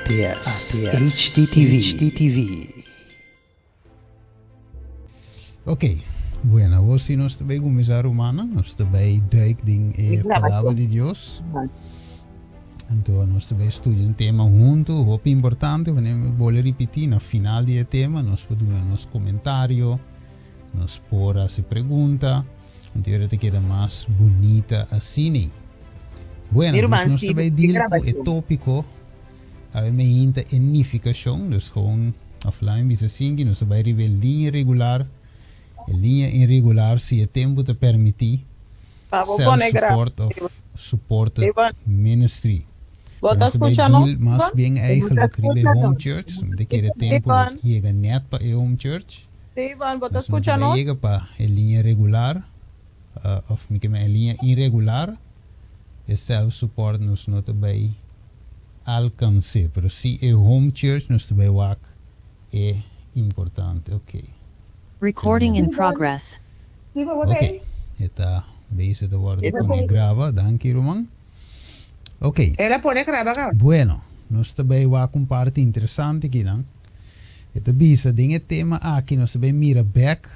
ATS HTTV. Ok, bueno, hoje nós também começar humana, nós também duiken a palavra de Deus. Então, nós também estudamos um tema junto, muito importante, vou repetir, no final do tema, nós podemos nos comentário, nós pôr as perguntas, então eu te queda mais bonita assim. Bueno, nós também deal com o tópico, a minha unificação, dus gewoon, offline, bisa assim, nós também revelar linha regular, a linha irregular, se o tempo te permitir, self-support ministry. Bota escuchando. Mas bem eigenlijk de home church, de que tempo chega net para a home church. Steven, bota escuchando. Chega para a linha regular, of a linha irregular, e self-support nos não também alcance. Pero se a home church nos também é importante, ok. Recording in progress. Ok, está bezig te worden con grava, danke Roman. Ok. Ela pone gravar. Bueno, nós também vamos com parte interessante aqui, não? Het bisa dingen thema aqui nós também mira back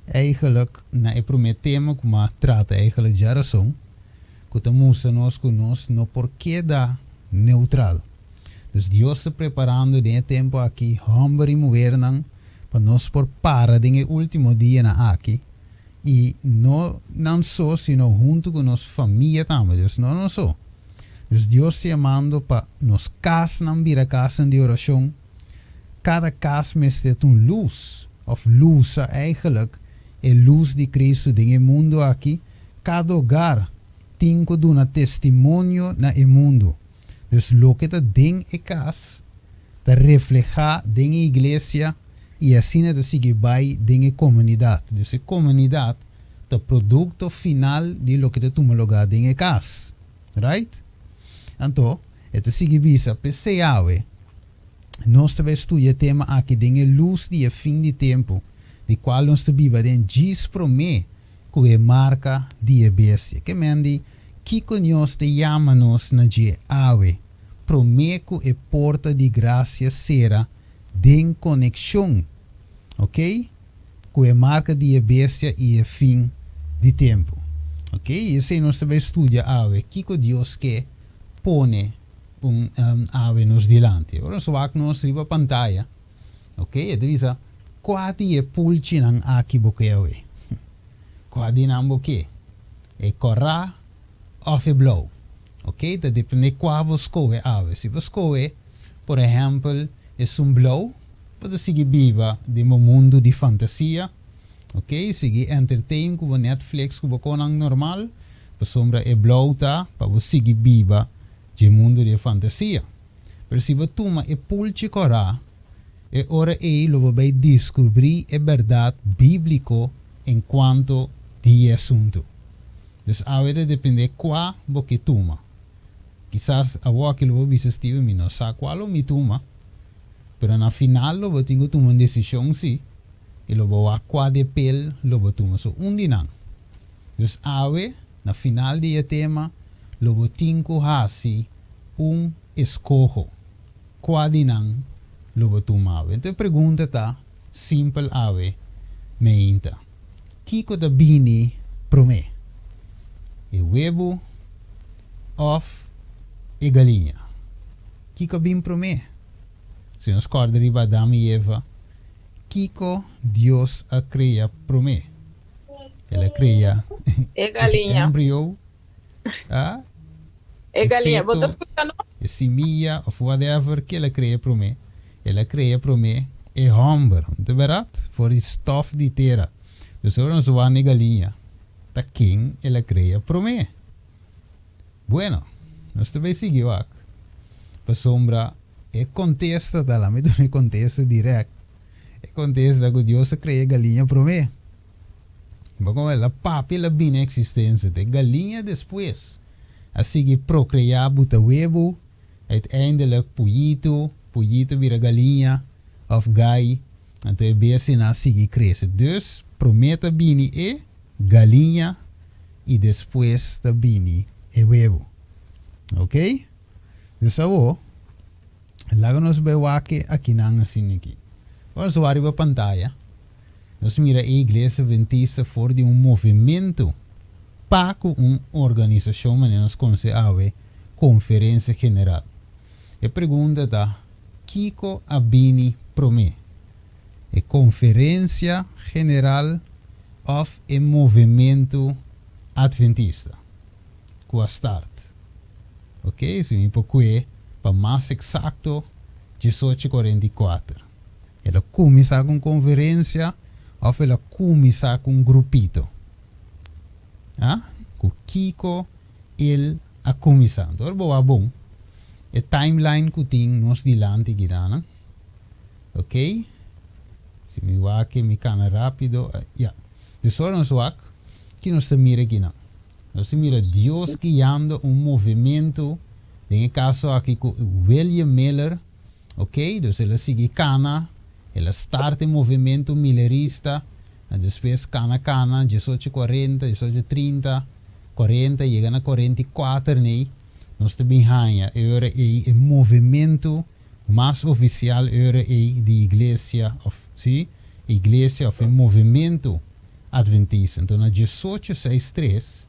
eigenlijk na o primeiro tema que maar trata eigenlijk geração que estamos nós conosco no porquê da neutral. Dus Deus está preparando de tempo aqui homem mover não para nós por para de último dia na aqui e não só sino junto com nossa família também. Dus não só. Dus Deus se chamando para nos casa não vira casa de oração. Cada casa mestet luz, of luz eigenlijk, luz de Cristo em mundo aqui. Cada hogar tem que dar testemunho na mundo. Dus lo que te den e casa, te refleja den a igreja e assim te sigue by den a comunidade. Dus a comunidade te produto final de lo que te toma lugar den a casa. Right? Então, te sigue bisa PCAwe. Nós também estudamos o tema aqui de luz de fim de tempo, de qual nós viva den diz para mim que é marca de bestia. Que mendi que nós te chamamos na dia ave, para mim que é porta de graça será den conexão, ok? Que é marca de bestia e é fim de tempo, ok? E assim nós também estudamos ave, que Deus quer pone ave nos delante. Ora so ak nos riba pantalla. Ok, e divisa quati e pulci nang aki bokewe. Quati nang boke. E corra of e blow. Ok, dat depende qua vos coe ave. Se vos coe, por exemplo, es un blow, pode seguir viva de mo mundo de fantasia. Ok, seguir entertain como Netflix como konang normal, pa sombra e blow ta, pa vos seguir viva de mundo de fantasia. Pero se você toma e pulci corá, e ora lo vai descobrir a verdade bíblico em quanto de assunto. Dus a ver depende qual você toma. Quizás a voz que lo vai assistir me não sabe qual me toma, pero na final lo vai ter que tomar uma decisão sim, e lo vai qual de pel lo vai tomar so dinang. Dus a ver na final de tema lo tinko hasi escojo. Quadinang lo tomava. Então pergunta tá simple ave meinta. Kiko da bini prome. E huevo of e galinha. Kiko bin prome. Se nos corda riba dami Eva. Kiko Deus a crea prome. Ela crea E galinha. Embryo. Ah? E galinha, bota escutando. E semilla of whatever que ela cria para mim. Ela cria para mim é homem, não é verdade? For the stuff de terra. Dus agora nós vamos a galinha. Ta quem ela cria para mim. Bueno, nós também seguimos aqui. Para sombra, é contesta da lá, me dá contesta direto. É contesta que Deus cria galinha para mim. Mas como ela papi ela bem existência de galinha depois. Assim que procriar buta huevo, uiteindelijk pollito vira galinha of gai, então é bem assim que cresce. Dus prometa bini e galinha e depois da bini e huevo. Ok? Dus Laga nos bewake aqui na assim aqui. Agora se arriba pantalla. Nós mira a igreja adventista for de movimento para organização, mas nós conhecemos conferência general. A pergunta da Kiko Abini Prome. A conferência general of a movimento adventista. Com start. Ok? Se me pouco para mais exato 1844. Ela começa com conferência ou ela começa com grupito. Com Kiko ele a começando. Agora bom. A timeline que tem nós dilante aqui, ok? Se me vai que me cana rápido, Dus agora nós vamos que nós mira aqui, nós mira Deus guiando movimento. Em caso aqui com William Miller, ok? Dus ele sigue cana, ele starta movimento millerista, e depois cana, 1840, 1830, 40, chega na 44, né? Nós também era o movimento mais oficial era de igreja, igreja of movimento adventista. Então, na 1863,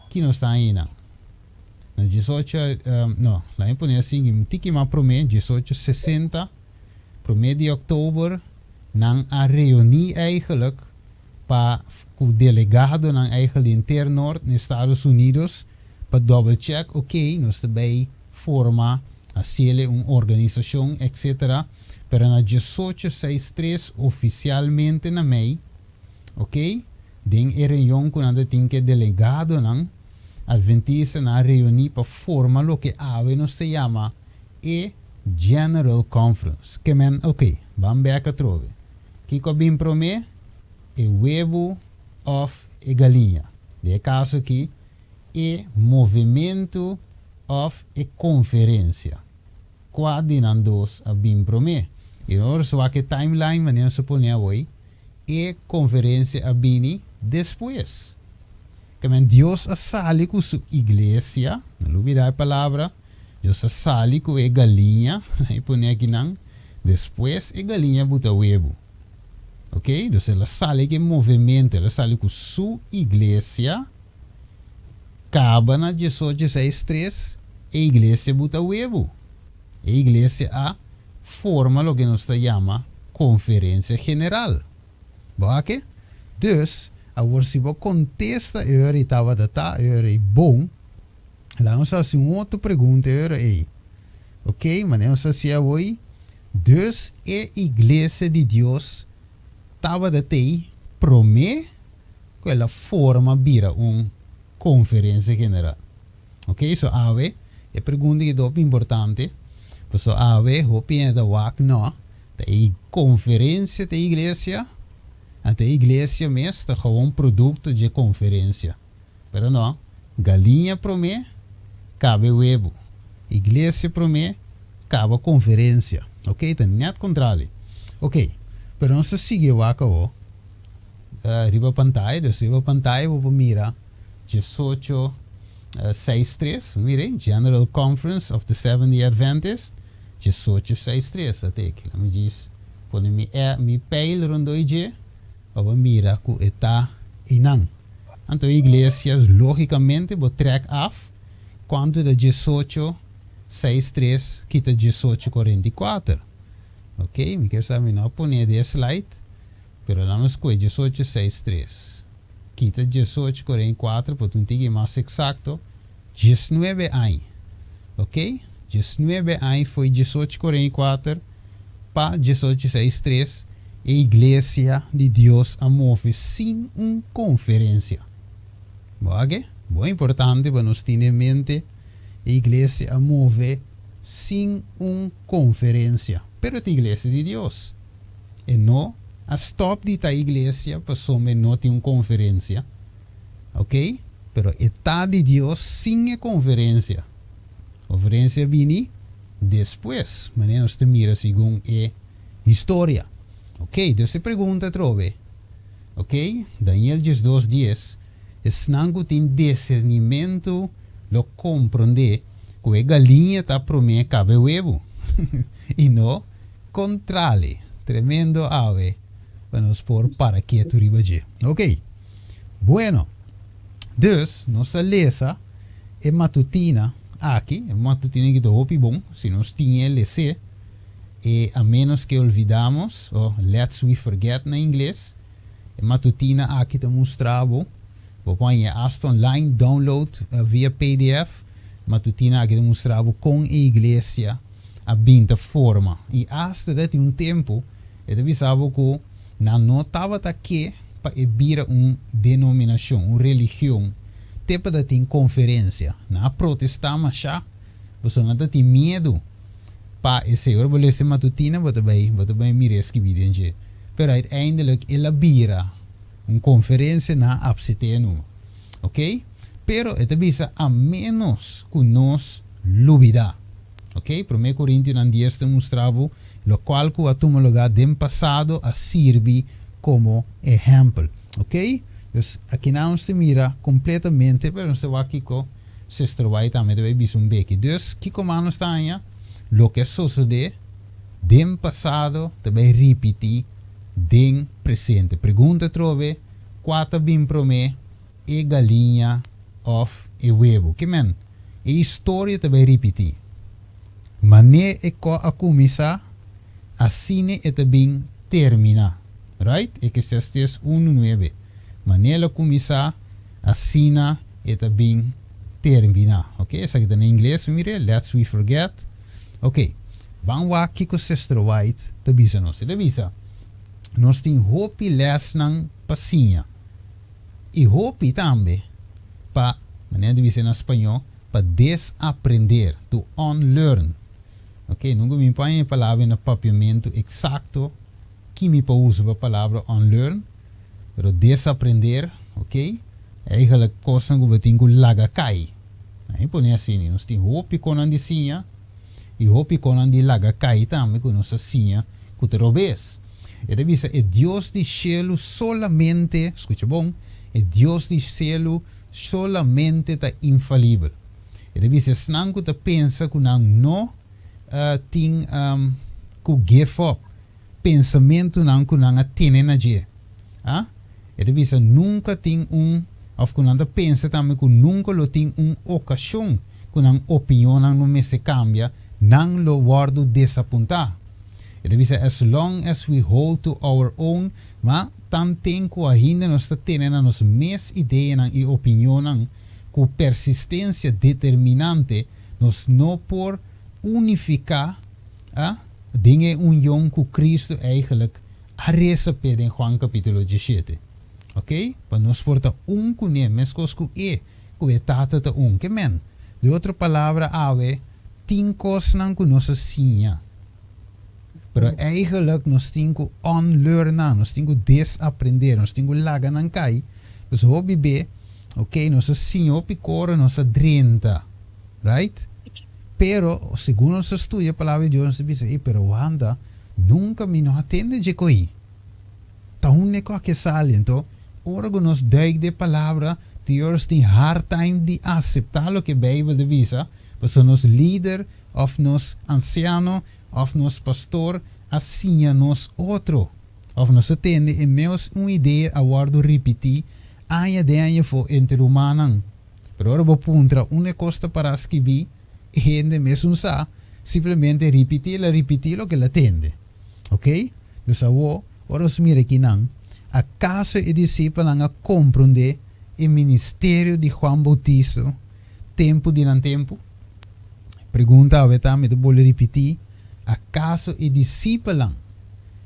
que nós está aí, Na 18, lá em Pune assim, um tiki mais para mim, 1860, 1 de outubro, nang a reunir eigenlijk para o delegado nang eigenlijk interno nos Estados Unidos para double check, ok, nós também forma a ser uma organização, etc. Pero na 1863 oficialmente na mei, ok, den reunião com a tem que delegado nang Adventista na reunir para formar o que nos se chama a General Conference. Que men, ok, vamos ver a trove. Que bem promete é huevo of a galinha. De caso aqui, é movimento of a conferência. Quadrinan dos a bem promete. E agora só que timeline, mas não se põe hoje, é conferência a bini depois. Que Deus sale com sua igreja, não olvidar a palavra, Deus sale com a galinha, e põe aqui não, depois a galinha bota huevo. Ok? Então ela sale com movimento, ela sale com sua igreja, acaba na 1863, a igreja bota huevo. A igreja forma o que nós chamamos conferência general. Ok? Dus, agora se você contesta, eu estava bom. Lá nós fazemos uma outra pergunta, ok? Mas nós fazemos hoje. Dus, a igreja de Deus estava promete que ela forma vira uma conferência general. Ok? So, a pergunta que é importante. So, opina da WAC, não. Tem conferência da igreja. A igreja mesmo está com um produto de conferência. Pero não, galinha promete, cabe huevo. Igreja promete, cabe conferência. Ok? Então, net contrário. Ok, pero não se sigue o acabou. Riba pantalla, vou mirar 1863, mirei, General Conference of the Seventh-day Adventist, 1863, até aqui. Me diz, põe mi peil rondoi Vamos mirar que está inang. Então, a igreja, logicamente, vai track af quando de 1863 quita 1844. Ok? Me quero saber, não pôr de slide, pero lá nos coe 1863. Quita 1844, para um tigre mais exato, 19 anos. Ok? 19 anos foi 1844 para 1863. A igreja de Deus a move sem uma conferência. Ok? Muito importante para nós ter em mente. A igreja a move sem uma conferência. Pero a igreja de Deus. E não a stop de a igreja para somente não ter uma conferência. Ok? Pero está de Deus sem a conferência. Conferência vini depois. Mas nós te mira segundo a história. Ok, então se pergunta trove. Ok, Daniel 2:10. Snango tem discernimento, lo compreende que a galinha está promete cabe huevo. y no contrale. Tremendo ave. Vamos por para que tu ribaje. Ok. Bueno. Dus, nossa lesa é matutina aqui. É matutina que do hopi bom. Se nós tinha lese. E a menos que olvidamos, ou let's we forget na inglês. É matutina aqui te mostrava. Vou pôr hasta online, download via PDF. Matutina aqui te mostrava com a igreja a binta forma. E hasta dati tempo, eu avisava que não estava aqui para ebir denominação, uma religião. Tepa dati conferência. Na protestar, mas já, você não tem medo. Pa esse senhor boleh se matutina, você vai mirar que vídeo. Pero uiteindelijk ela bira conferência na absiteno. Ok? Pero esta visa a menos que nos lubida. Ok? 1 Coríntios 10 te mostrava lo qual que a tu lugar del passado a sirve como exemplo. Ok? Dus aqui não se mira completamente, pero se va aqui com se vai também deve ver um beque. Dus que comando está aí? Lo que sucede del passado também repetir den presente. Pergunta trove, quata bim prome e galinha of e huevo. Que men? E história também repetir. Mané e co a começar, assim e também termina. Right? E que este é 1:9. Mané a começar, assim e também termina. Ok? Essa aqui está em inglês, mire. Let's we forget. Ok. Vamos aqui com o sexto white. Te bisa nós. Te bisa. Nós temos hopi les ng pasinha. E hopi também para, maneira de dizer em espanhol, para desaprender, to unlearn. Ok? Nunca me põe a palavra no papiamento exacto que me usa a palavra unlearn, pero desaprender, ok? Eigenlijk coisa que eu tenho que laga cai. Aí põe assim, nós temos hopi com a dicinha e hopi com a de laga cai também com nossa sinha, que te robes. Ele diz, é Deus do cielo solamente, escucha bom, é Deus do cielo solamente está infalível. Ele diz, se não que pensa que não tem que give up, pensamento não que não tem na dia. Ele diz, nunca tem of que não pensa também que nunca lo tem ocasião, que não opinião não me se cambia, não lo guardo desapontar. Ele diz, as long as we hold to our own, mas tan tempo ainda nós temos a nossa mesma ideia e opinião, com persistência determinante, nós não por unificar, dingen união com Cristo eigenlijk a receber em Juan capítulo 17. Ok? Para nós portar com ele, mas com que tata ta que men. De outra palavra, ave, tem coisas que nós sinha. Pero eigenlijk nós temos que unlearn, nós temos que desaprender, nós temos que lagar na cai. Dus hobby B, ok, nós sinha o picora, nós 30, right? Pero, segundo nosso estudo, a palavra de Deus diz, pero Wanda, nunca me não atende de coi. Tá único que sale, então, ora que nós dai de palavra, Deus tem hard time de aceitar o que a Bíblia diz, mas nós líder, of nos anciano, of nos pastor, assim a nós outro. Of nós atende e meus uma ideia a guardo repetir, a ideia for entre humanos. Pero ora vou puntra uma costa para escrever, e gente mesmo sa, simplesmente repetir o que ela atende. Ok? Então, ora os mire aqui não. Acaso o discípulo não compreende o ministério de Juan Bautista, tempo de não tempo? Pergunta a Betame, eu vou repetir. Acaso o discípulo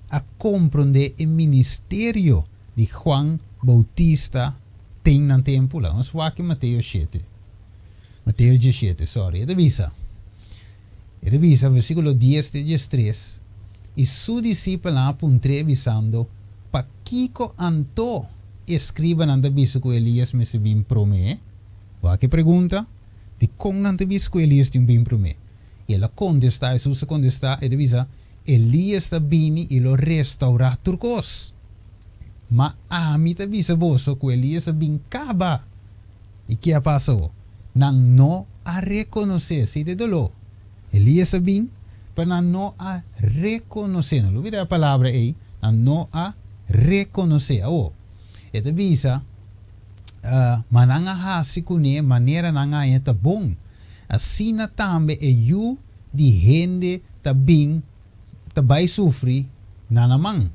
a compreender o ministério de Juan Bautista tem não tempo? Vamos ver aqui Mateus 7. Mateus 17, sorry. Ele diz, versículo 10 de 3. E su discípulo apuntre avisando, pa Kiko anto escriba nanda biso que Elias me se bim prome. Wa que pergunta? De como nanda biso que Elias tem bim prome. E ela contesta, Jesus contesta, ele diz, Elias está bini e lo restaurar turcos. Ma a mim tá bisa boso que Elias bim caba. E que passou? Nang no a reconhecer se de dolo. Elias bim, para no a reconocer. No olvida a palavra aí, no a reconocer. Oh, esta visa, mananga hasi kune maneira nanga é tá bom. Assim na também é you de gente tá bem, tá vai sofrer na namang.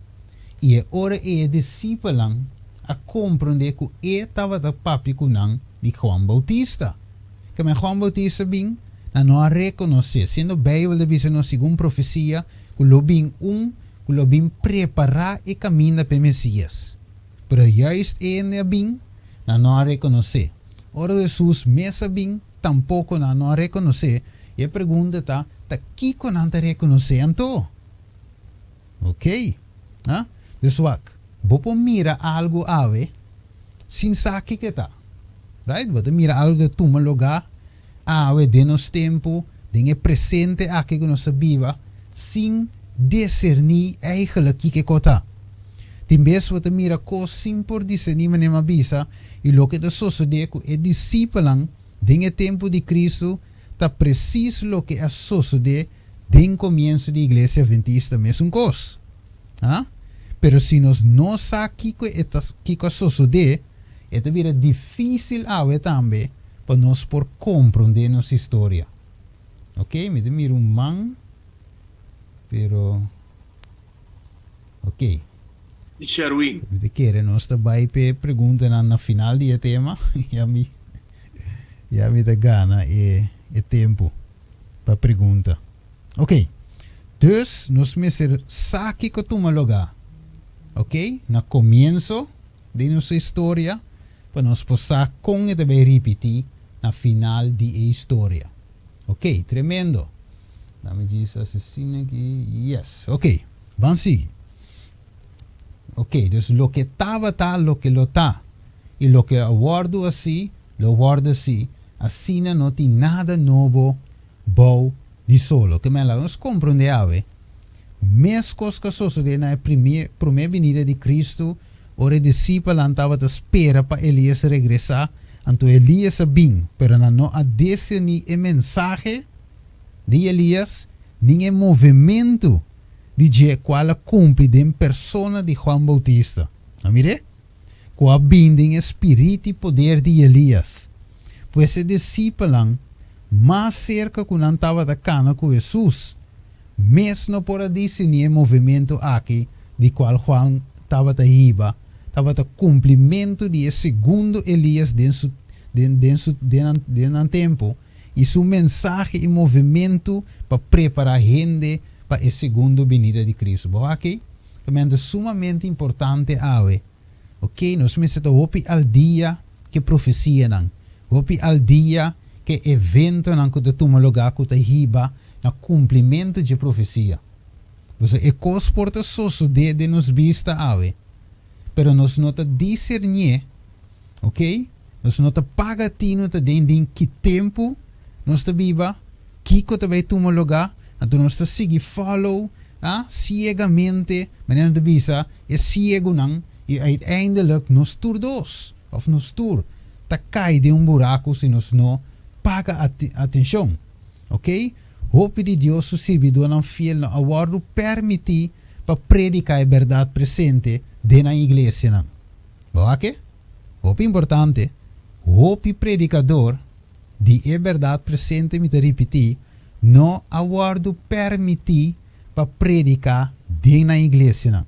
E é hora é discípulo a compreender que é tava da papi kunang de Juan Bautista. Que Juan Bautista bem, não a reconhecer. Sendo Bíblia diz no segundo profecia, que lo bem que lo bem preparar e caminho para Messias. Pero juist é bem, não a reconhecer. Ora Jesus mesa bem, tampouco não a reconhecer. E a pergunta tá que não te reconhecer então? Ok? Ah? Deswak, bopo mira algo ave, sin saque que tá. Right? Bopo mira algo de tuma lugar, ave de nos tempo, de presente aqui que nós viva, sin discernir eigenlijk que kota. Timbes bopo mira coisa sin por discernir manema bisa, e lo que de sucede com é discípulo, de tempo de Cristo, tá preciso lo que é sucede de começo da igreja adventista mesmo coisa. Ah? Pero se nós não sabemos que que sucede, é vira difícil também para nós por compreender nossa história. Ok? Me miro man, pero ok. Sherwin. De querer nós também pergunta na final do tema, já me dá gana e tempo para pergunta. Ok. Dus nós me ser saque que toma lugar. Ok? Na começo de nossa história, para nós possamos com e também repetir na final da história. Ok? Tremendo. Dá-me disso assim aqui. Yes. Ok. Vamos seguir. Ok, dus lo que estava tá, lo que lo tá. E lo que aguardo assim, lo guardo assim. Assim não tem nada novo, bom, de solo. Que me lá, nós compreendemos. Mes coisas que sucedem na primeira vinda de Cristo, ora discípulos estavam a esperar para Elias regressar, então Elias bem, pero não a discernir a mensagem de Elias, nem o movimento de qual cumpre de persona de Juan Bautista. Mire? Com a binding espírito e poder de Elias. Pois esse discípulo, mais cerca que não estava da cana com Jesus, mesmo por discernir o movimento aqui, de qual Juan estava a riba, estava a cumprimento de segundo Elias dentro tempo, e seu mensagem e movimento para preparar a gente para a segunda vinda de Cristo. Bom, aqui, é sumamente importante, ok? Nós precisamos hopi al dia que profecia não, hopi al dia que evento não que toma lugar que riba na cumprimento de profecia. Então, é coisa porta suceder de nos vista pero nós não te discernir, ok? Nós não te pagatino te den que tempo nós te viva, que te vai tomar lugar, então nós te seguir follow, ciegamente, mas não te visa, é ciego não, e uiteindelijk nós turdos, of nós tur, te cai de buraco se nós não paga atenção, ok? Hope de Deus o servidor não fiel não aguardo permitir para predicar a verdade presente dentro da igreja não. Bom, ok? Hope importante, hope predicador de a verdade presente me repetir, não aguardo permitir para predicar dentro da igreja não.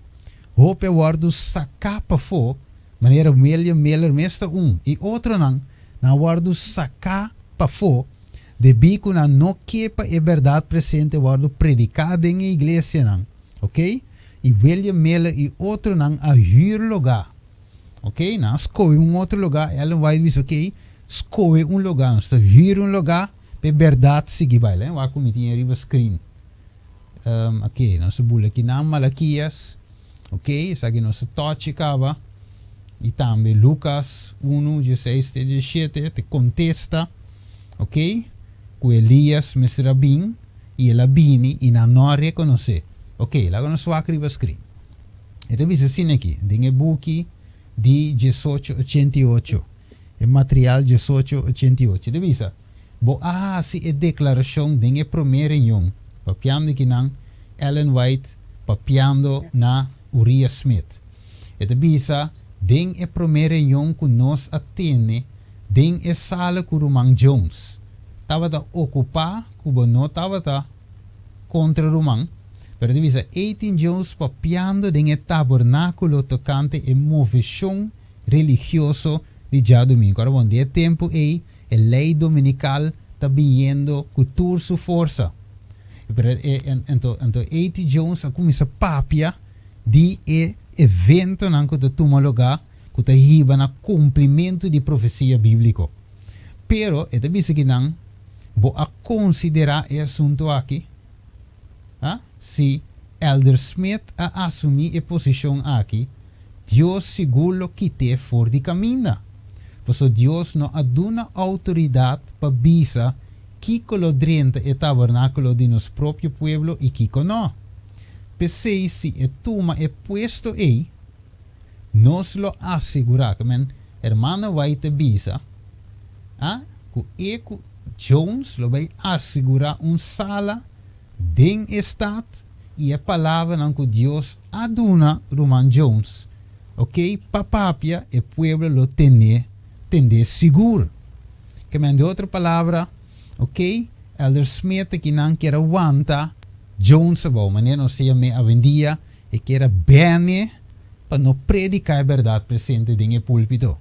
Hope aguardo sacar para fora, maneira melhor mestre e outro não aguardo sacar para fora. De bico na não quepa a verdade presente guardo predicada em igreja não, ok? E velha mela e outro não a huir lugar, ok? Na escolhe outro lugar, ela vai dizer, ok? Escolhe lugar, nós huir lugar para verdade seguir vai, né? Vai como tinha riba screen, ok? Nós bula aqui na Malaquias, ok? Essa aqui nós toque cava e também Lucas 1:16-17 te contesta, ok? Com Elias mestra bem e ela bini e não reconhece. Ok, lá nós vamos escrever screen. Então diz assim aqui, tem o book de 1888, o material 1888. Então diz, se a declaração de a primeira reunião papiando kinang Ellen White, papiando na Uriah Smith. Ito bisa, ding e promere yung kunos atene, ding e sala kurumang Jones. Tawata ocupa, kubo no tawata contra rumang. Pero bisa 18 Jones papiando ding e tabernáculo tocante e movimento religioso de já domingo. Agora, bom dia, tempo e lei dominical está vindo com toda sua força. Então, 18 Jones começa a papia de evento que está tomando lugar, que está riba na cumprimento de profecia bíblica. Pero, é bisa que não vou a considerar esse assunto aqui. Se Elder Smith a assumir a posição aqui, Deus seguro que te for de caminho. Porque Deus não aduna autoridade para bisa que lo drenta e tabernáculo de nosso próprio pueblo e que não. Pensei se e toma e puesto aí, nos lo assegurar que hermana vai te bisa, que Jones lo vai assegurar sala den estado e a palavra que Deus aduna Roman Jones. Ok? Papapia e pueblo lo tende seguro. Que de outra palavra, ok? Elder Smith que não quer aguentar Jones abou, mas não sei me avendia e quer bem para não predicar a verdade presente em púlpito.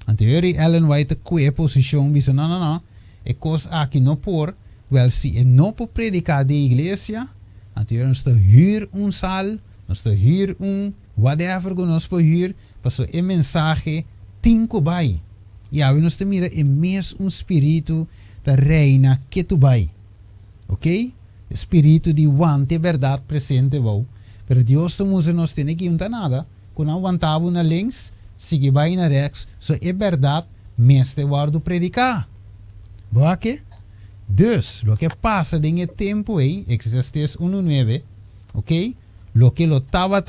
Anterior Ellen White que posição disse não, é coisa aqui não por, se não por predicar da igreja, anterior nós está huur sal, nós está huur whatever que nós podemos huur, para o mensagem tinko vai. E aí nós temos mira mesmo espírito da reina que tu vai. Ok? Espírito de wante verdade presente vou. Pero Deus não usa nós tem que não nada. Quando aguantava na links, sigue vai na rex, so é verdade, mestre guardo predicar. Boa que? Dus, lo que passa em tempo aí, Eclesiastes 1:9, ok? Lo que lo estava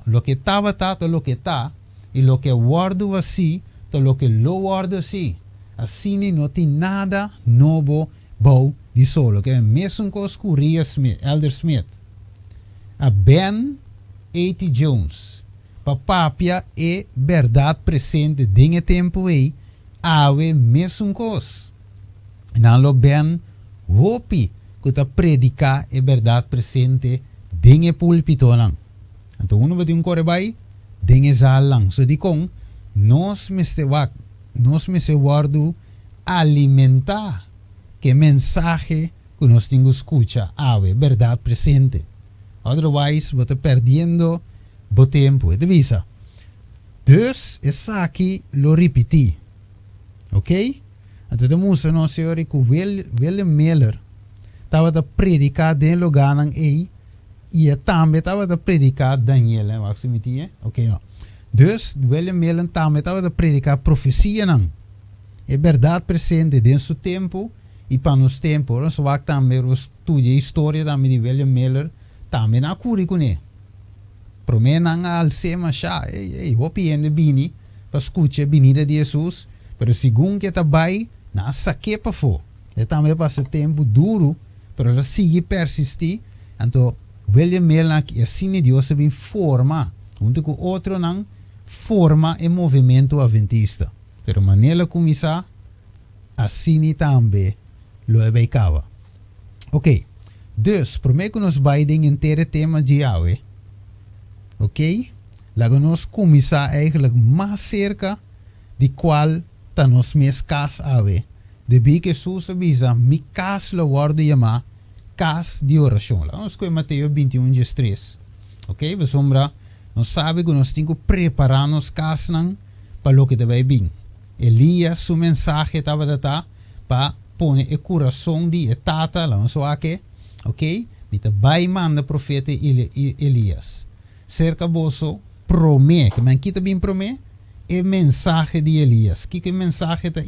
lo que estava to lo que está, e lo que guardo assim, to lo que lo guardo assim. Assim não tem nada novo bom de solo, que é mesmo com os Elder Smith. A Ben 80 Jones, papapia é verdade presente em tempo aí, awe mesmo coisa. Não lo ben hopi que está predicar a verdade presente em púlpito não. Então uno vai ter correbai em zalang. So di kong nos me se guardo alimentar que mensaje que nós temos escucha awe verdade presente. Otherwise você perdendo o tempo. É visa. Dus essa aqui lo repeti. Ok? Então temos nós senhor que William Miller estava a predicar em lugar aí e também estava a predicar Daniel, ok não. Dus William Miller também estava a predicar profecia não. É verdade presente dentro do tempo e para nos tempos, nós vamos também estudar a história também de William Miller também na currículo. Promenang al sema siya, hopi ende bini, para escutar a vinda de Jesus, pero segundo que tabay, nasake pa fo. E também passa tempo duro, pero ela sigue persistir, então William Miller que assim Deus se forma, junto com outro não forma o movimento adventista. Pero maneira começar, assim também lo ebecava. Ok, dus, prometo que nós vai den inteiro tema de Yahweh. Ok? Lago nós começar eigenlijk mais cerca de qual está nos mes cas ave. De bi que Jesus avisa, mi cas lo guardo chamar cas de oração. Lá nós com Mateus 21:3. Ok? Você sombra, nós sabe que nós temos que preparar nos cas para o que vai vir. Elias, sua mensagem estava data para pôr o coração de etata, lá nós aqui. Ok? Mita vai manda profeta Elias. Cerca boso promê, que man kita bem promê, é mensagem de Elias. Que mensagem está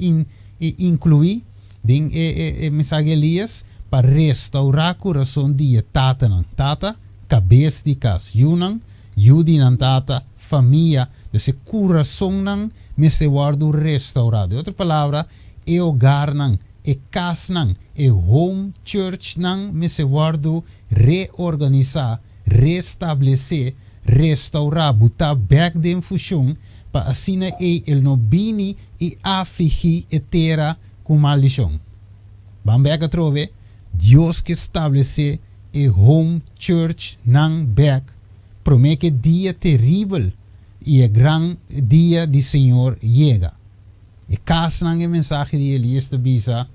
incluir den mensagem de Elias para restaurar o coração de tata não. Tata, cabeça de casa. Yunang, yudi não tata, família. Esse coração não me se guardo restaurado. Outra palavra, é hogar não, e kas nang, e home church nang, me se guardo reorganizar, restabelecer, restaurar, botar back de infusión, pa asina el no bini e afligir etera com maldição. Bambeka trove, Deus que estabelece e home church nang back, promete dia terrível e é gran dia do Senhor chega. E cas nang e mensagem de Elias de Bisa,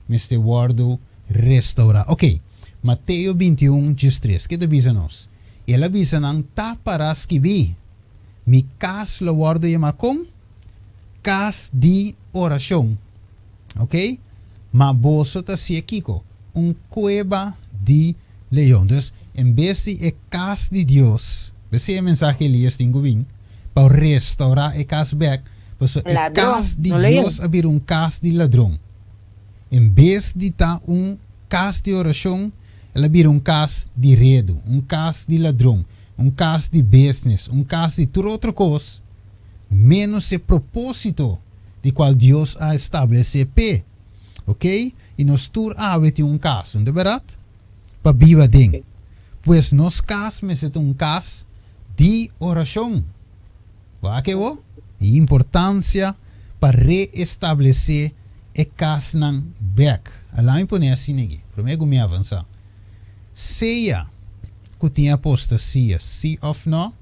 me este guardo restaurar. Ok, Mateus 21, 3, que te bisa nos? Ela bisa nang taparas que vi, mi cas lo guardo yama com, cas de oração. Ok? Ma boso ta si kiko, cueva de leão. Dus, em vez de cas de Deus, esse é a mensagem Elias tem gubin, para restaurar cas back, pues cas de no Deus abrir cas de ladrão. Em vez de ta cas de oração, ela abrir cas de redo, cas de ladrão, cas de business, cas de tudo outra coisa, menos o propósito de qual Deus a estabelecido. Ok? E nós tur tem caso, não é verdade? Para viva ding. Pois nos casos, mas é caso de oração. Vai que o? E importância para reestabelecer e caso nan back. Lá me põe assim aqui. Primeiro me avançar. Seja que tinha apostasia, sim ou não,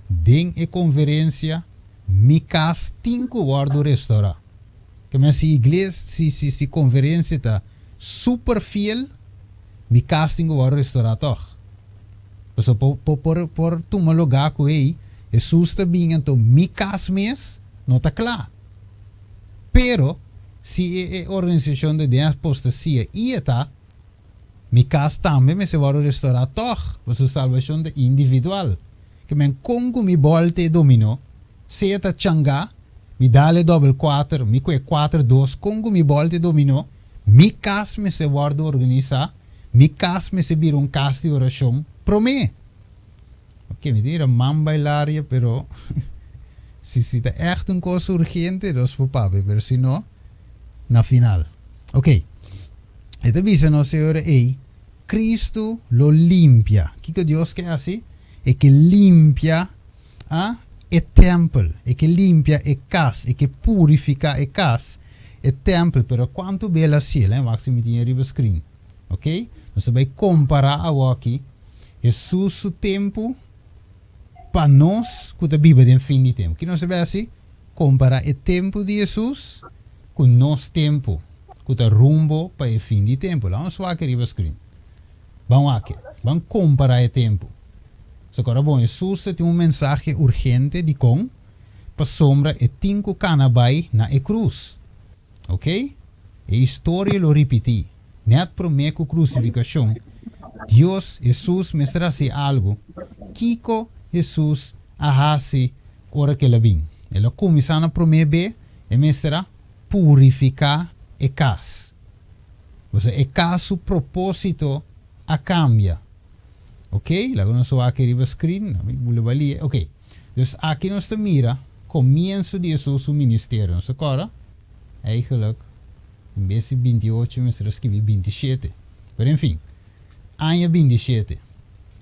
ding e conferência, me caso tinco guardo restaurar. Que mas se igreja, se conferência está super fiel, me casting o restaurar toch. Então, por tomar lugar com ele, Jesus está bem, então, me cas mês, não está claro. Pero, se a organização de apostasia está, me cas também, me se vai restaurar toch, por sua salvação individual. Que men congo me bolte domino, se está changa, mi dale double 4, mi que 4-2, congo mi bolte dominó, mi cas me se guardo organizar, mi cas me se vir cas de oração, promé. Ok, me tira man bailaria, pero si está echt coisa urgente, dos por papi, pero si no, na final. Ok, esta visa no se ora Cristo lo limpia. ¿Qué Dios que hace? Es que limpia e templo, e que limpia e casa, e que purifica e casa, e templo, pero quanto bela cielo, máximo tinha riba screen, ok? Nós vai comparar a aqui, Jesus su tempo, para nós, com a Bíblia de fim de tempo, que nós vai assim, comparar o tempo de Jesus com nosso tempo, com o rumbo para o fim de tempo, lá vamos ver aqui riba screen, vamos aqui, vamos comparar o tempo. Agora, bom, Jesus tem mensagem urgente de com para sombra e cinco canabai na cruz. Ok? A história lo repeti. Net prometo crucificação. Deus, Jesus, me traz algo. Kiko, Jesus, ahasi, ora que ele vem. Ele começa a prometer e me será purificar e cas. Ou seja, e caso propósito a cambia. Ok, lá nós vamos aqui no screen, ok, então aqui nós mira começo de Jesus ministério, nós agora, eigenlijk, em vez de 28, nós escrevi 27, mas enfim, ano 27,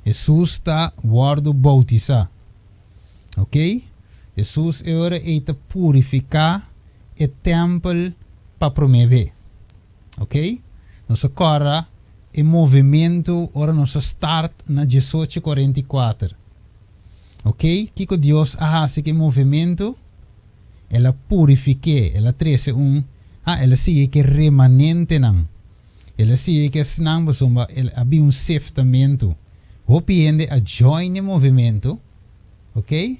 Jesus está guardo bautizar, ok, Jesus agora está purificar o templo para promover, ok, nós agora, e movimento, ora nossa start na 1844. Ok? Que Deus hace que movimento, ela purifique, ela trece ela sigue que remanente não. Ela sigue que senang basumba, ela havia seftamento. Hopiende a join movimento, ok?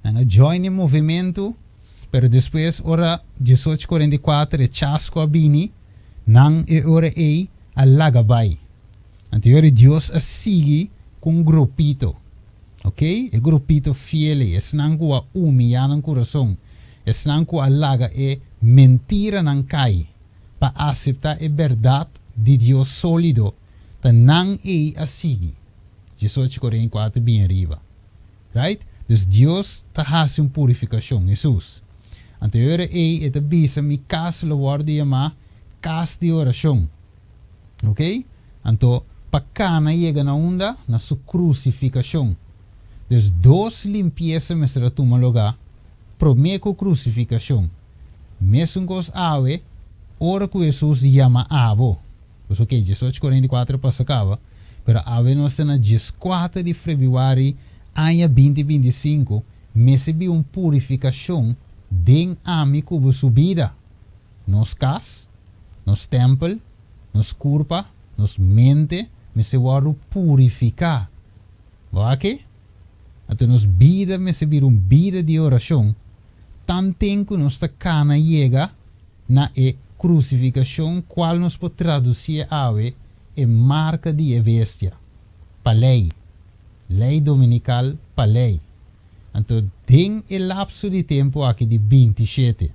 A join movimento, pero depois, ora 1844, e chasco a bini, nang e ora alagabay. Anterior Deus a sigue com grupito. Ok? E grupito fiel. Es nangu a humilhar no coração. Es nangu a laga e mentira nan cai. Pa aceitar a verdade de Deus sólido. Ta nang a sigue. Jesus 44 bem arriba. Right? Dus Deus ta hace uma purificação. Jesus. Anterior e ta bisa mi caso lo guarda yama casa de oração. Ok? Então, para cana chega na onda, na sua crucificação. Dus dois limpeza me será toma lugar. Promeco crucificação. Mesmo com os ave, ora que Jesus chama abo. Pues ok, 1844 passacava. Pero ave nós na 14 de fevereiro, ano 2025, recebi purificação den ami cubo subida. Nos cas, nos templo, nos corpo, nos mente, me se waru purificar. Wake? Ato nos vida me se vir vida de oração. Tan tempo nos ta cana chega na crucificação, qual nos pode traduzir ave marca de bestia. Palei. Lei dominical, palei. Então, tem o lapso de tempo aqui de 27.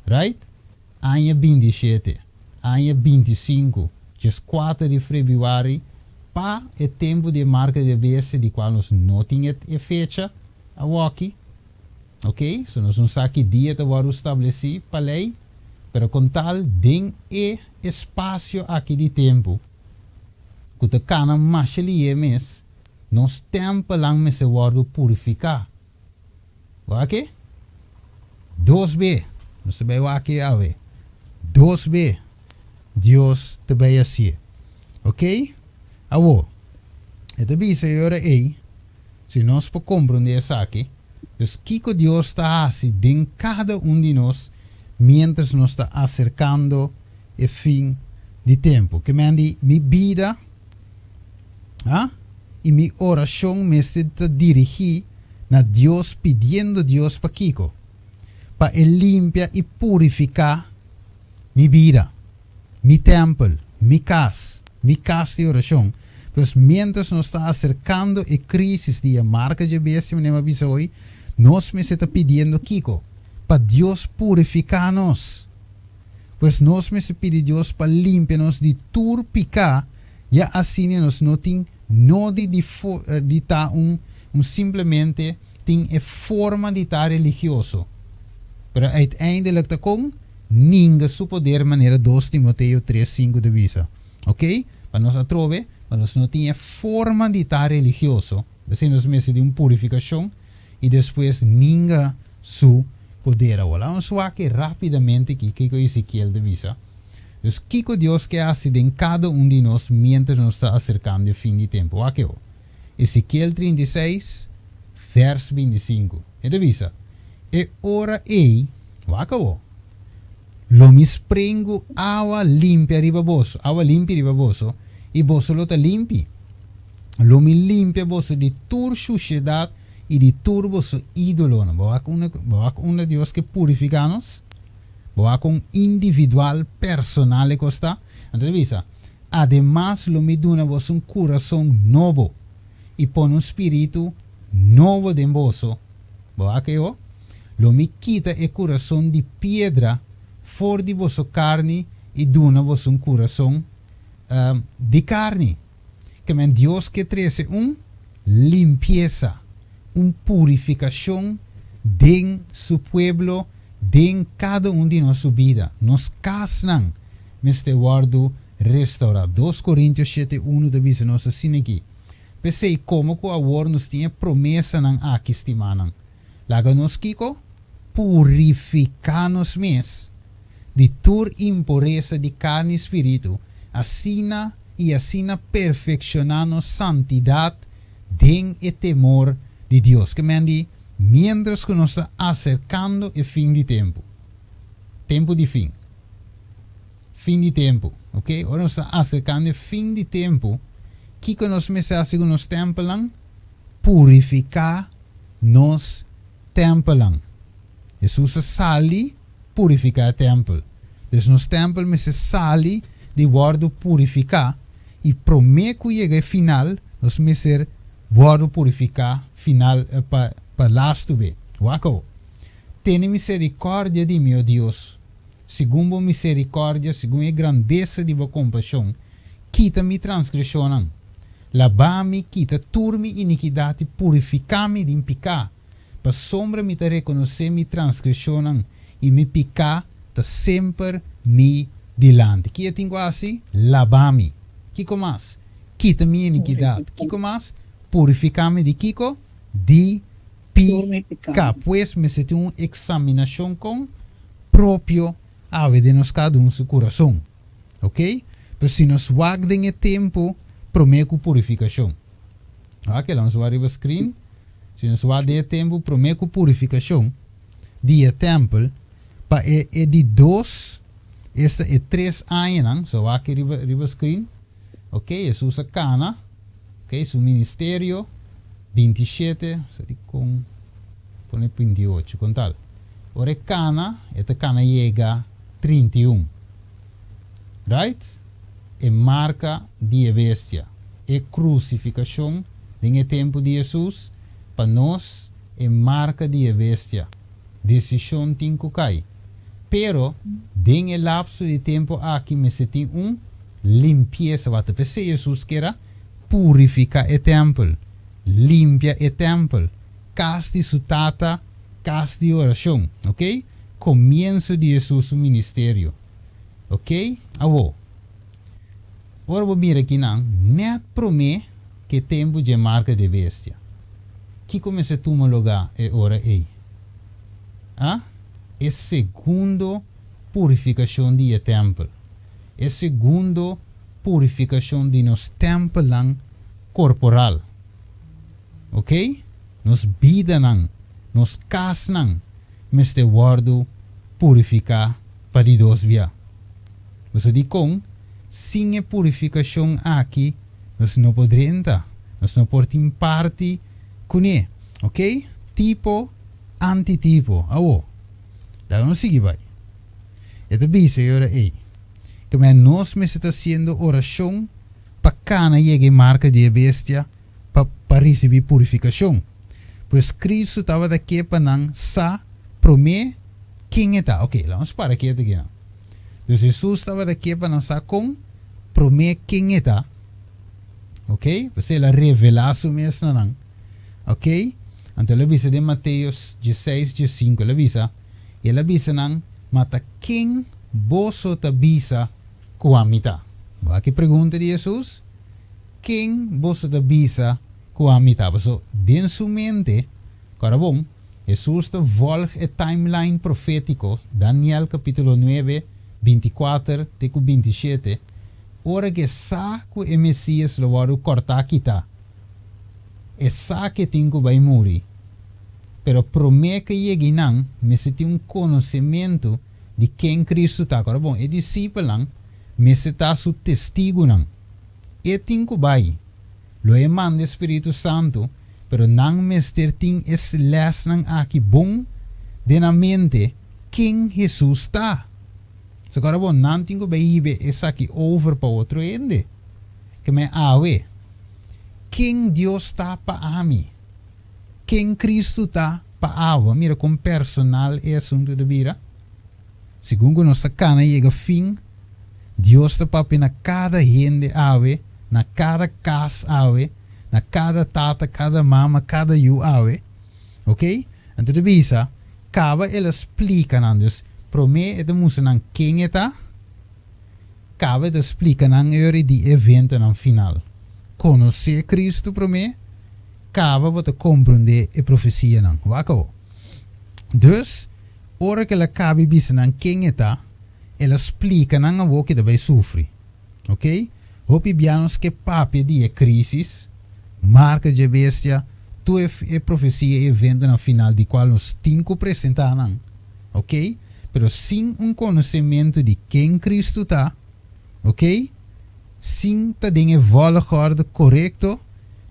Right? Ano 27. Ano 25. 4 de fevereiro. Pa o tempo de marca de bestia de qual nós não tínhamos a fecha aqui. Ok? So nós não sabemos que dia está estabelecido para a lei. Pero com tal, tem o espaço aqui de tempo. Que o cana mais ali mes, nós tempo lang me se guardo purificar. Ok? 2B. Não se vai aqui a ver. 2B. Deus te vai assim. Ok? Awo. Ito bisa yora se nós podemos compreender isso aqui, dus kiko Deus está assim em cada de nós, mientras nos está acercando o fim de tempo. Que me mi vida, e mi oração me está dirigir na Deus, pedindo Deus para kiko, para limpiar e purificar mi vida, mi templo, mi casa de oração. Pues mientras nos está acercando a crisis de marca de bestia, me avisa hoy, nos me está pidiendo Kiko, para Dios purificarnos. Pues nos me se pide Dios para limpiarnos de turpicar, ya así nos notin, no de ta simplemente tem a forma de estar religioso. Pero uiteindelijk te kon, ninguém su poder maneira 2 Timoteo 3:5 de visa. Ok? Para nós atrove, mas nós não tinha forma de estar religioso. Assim nós meses de purificação e depois ninguém su poder. Agora vamos aqui rapidamente que Kiko Ezequiel de visa. Dus Kiko Deus que hace em cada de nós mientras nos está acercando o fim de tempo. Aqui ó. Ezequiel 36, vers 25. E de visa. E ora aqui ó. Lo mi springo agua limpia riba boso. Agua limpia riba boso. E boso lo ta limpi. Lo mi limpia boso di tur suciedad e di tur boso ídolo. Boak una Dios que purificanos. Boak un individual personal costa. Entrevista. Además lo mi duna boso un corazón nuevo. E pon un spirito nuevo de boso. Boak yo. Lo mi quita el corazón de piedra. For di vosso carne e duna vosso coração de carne. Que men Deus que trece limpieza, purificação de su pueblo, de cada de nossa vida. Nos casnan, este guardo restaurar. 2 Coríntios 7:1 de visa nossa assim aqui. Pensei como que o amor nos tinha promessa nan aqui estimanan. Laga nos kiko, purificar-nos mes. De tur impureza de carne e espírito, assina e assina perfeccionando santidade den e temor de Deus. Que mendi, mientras que nos está acercando o fim de tempo. Tempo de fim. Fim de tempo, ok? Agora nos está acercando o fim de tempo. Que nos me se hace com nos templan? Purificar nos templan. Jesus sali purificar o templo. Dus nos templo me se sali de guardo purificar e prometo chegar final, nos me ser guardo purificar final para lasto be. Wako. Tene misericórdia de meu Deus. Segundo misericórdia, segundo a grandeza de tua compaixão, quita mi transgressão. Lava-me, quita turmi iniquidade, purifica-me de impicar. Para sombra me te reconhecer mi transgressão e me picar, ta sempre me dilante. Que tengo assim? Lavami. Kiko mas? Quita-me iniquidade. Kiko mas? Purificar-me de Kiko? De pica. Pues me senti uma examinação com próprio ave de nós cada um seu coração. Ok? Pero se nós guardem o tempo, prometo purificação. Ok, vamos ver o screen. Se nós guardem o tempo, prometo purificação. De templo, para de 2, este é 3 anos, so aqui riba screen. Ok, Jesus a cana. Ok, su ministério 27, com pone 28, com tal. Ora cana, esta cana chega 31. Right? E marca de bestia. E crucificação em tempo de Jesus, para nós é marca de bestia. Decisão tem que cair. Pero, em el lapso de tempo aqui, me senti limpeza. Wat Jesus quer purificar o templo. Limpia o templo. Casti su tata, casti oração. Ok? Comienzo de Jesus o ministério. Ok? Awo. Ora vou mirar aqui não. Net promê que tempo de marca de bestia. Que começa a tomar lugar é ora aí. Ah? É segundo purificação de templo. É segundo purificação de nos templo corporal. Ok? Nos vida não, nos cas não, mas te guardo purificar para de dois via. Você diz com, sem a purificação aqui, nós não podemos entrar, nós não podemos parte com ele. Ok? Tipo, antitipo. Awo. Daí vamos seguir vai. Esta bisa agora aí. Que nós me está fazendo oração para cana chegue marca de bestia para receber purificação. Pois Cristo estava daqui para não sa promê quem está. Ok, vamos para aqui aqui não. Então Jesus estava daqui para não sa com promê quem está. Ok? Você ela revelar su mesmo não. Ok? Então ela visa de Mateus 16, 15, ela visa. Ela visa não, mata quem você tá visa com a mitad. Aqui pergunta de Jesus. Quem você tá visa com a mitad? So, dentro sua mente, cara bom, Jesus está volge o timeline profético, Daniel capítulo 9, 24 até 27. Ora que sa que o Messias lo vai cortar quita. E sa que tem que vai morrer. Pero promete que chegue não, me se tem conhecimento de quem Cristo está. Agora, bom, e discípulo me se está su testigo não. E tem que vai. Lo é manda Espírito Santo, pero não me tem esse les não aqui bom de na mente quem Jesus está. So, agora, bom, não tem que vai esse aqui over para outro ende. Que me awe. Quem Deus está para mim. Quem Cristo está para água, mira como personal é assunto de vida. Segundo nossa cana chega fim, Deus está para na cada gente ave, na cada casa ave, na cada tata, cada mama, cada you ave. Ok? Então de visa, acaba ela explica não, dus promete de musa não quem está, acaba de explica não hora de evento no final. Conhecer Cristo promete. Acaba para compreender a profecia não, wako. Dus, ora que ela cabe bisa não quem está, ela explica não a que vai sofrer, ok? Hopi bianos que papi de crisis, marca de bestia, tu é profecia evento no final de qual nós temos que apresentar não, ok? Pero sem conhecimento de quem Cristo está, ok? Sem ter volgorde correto.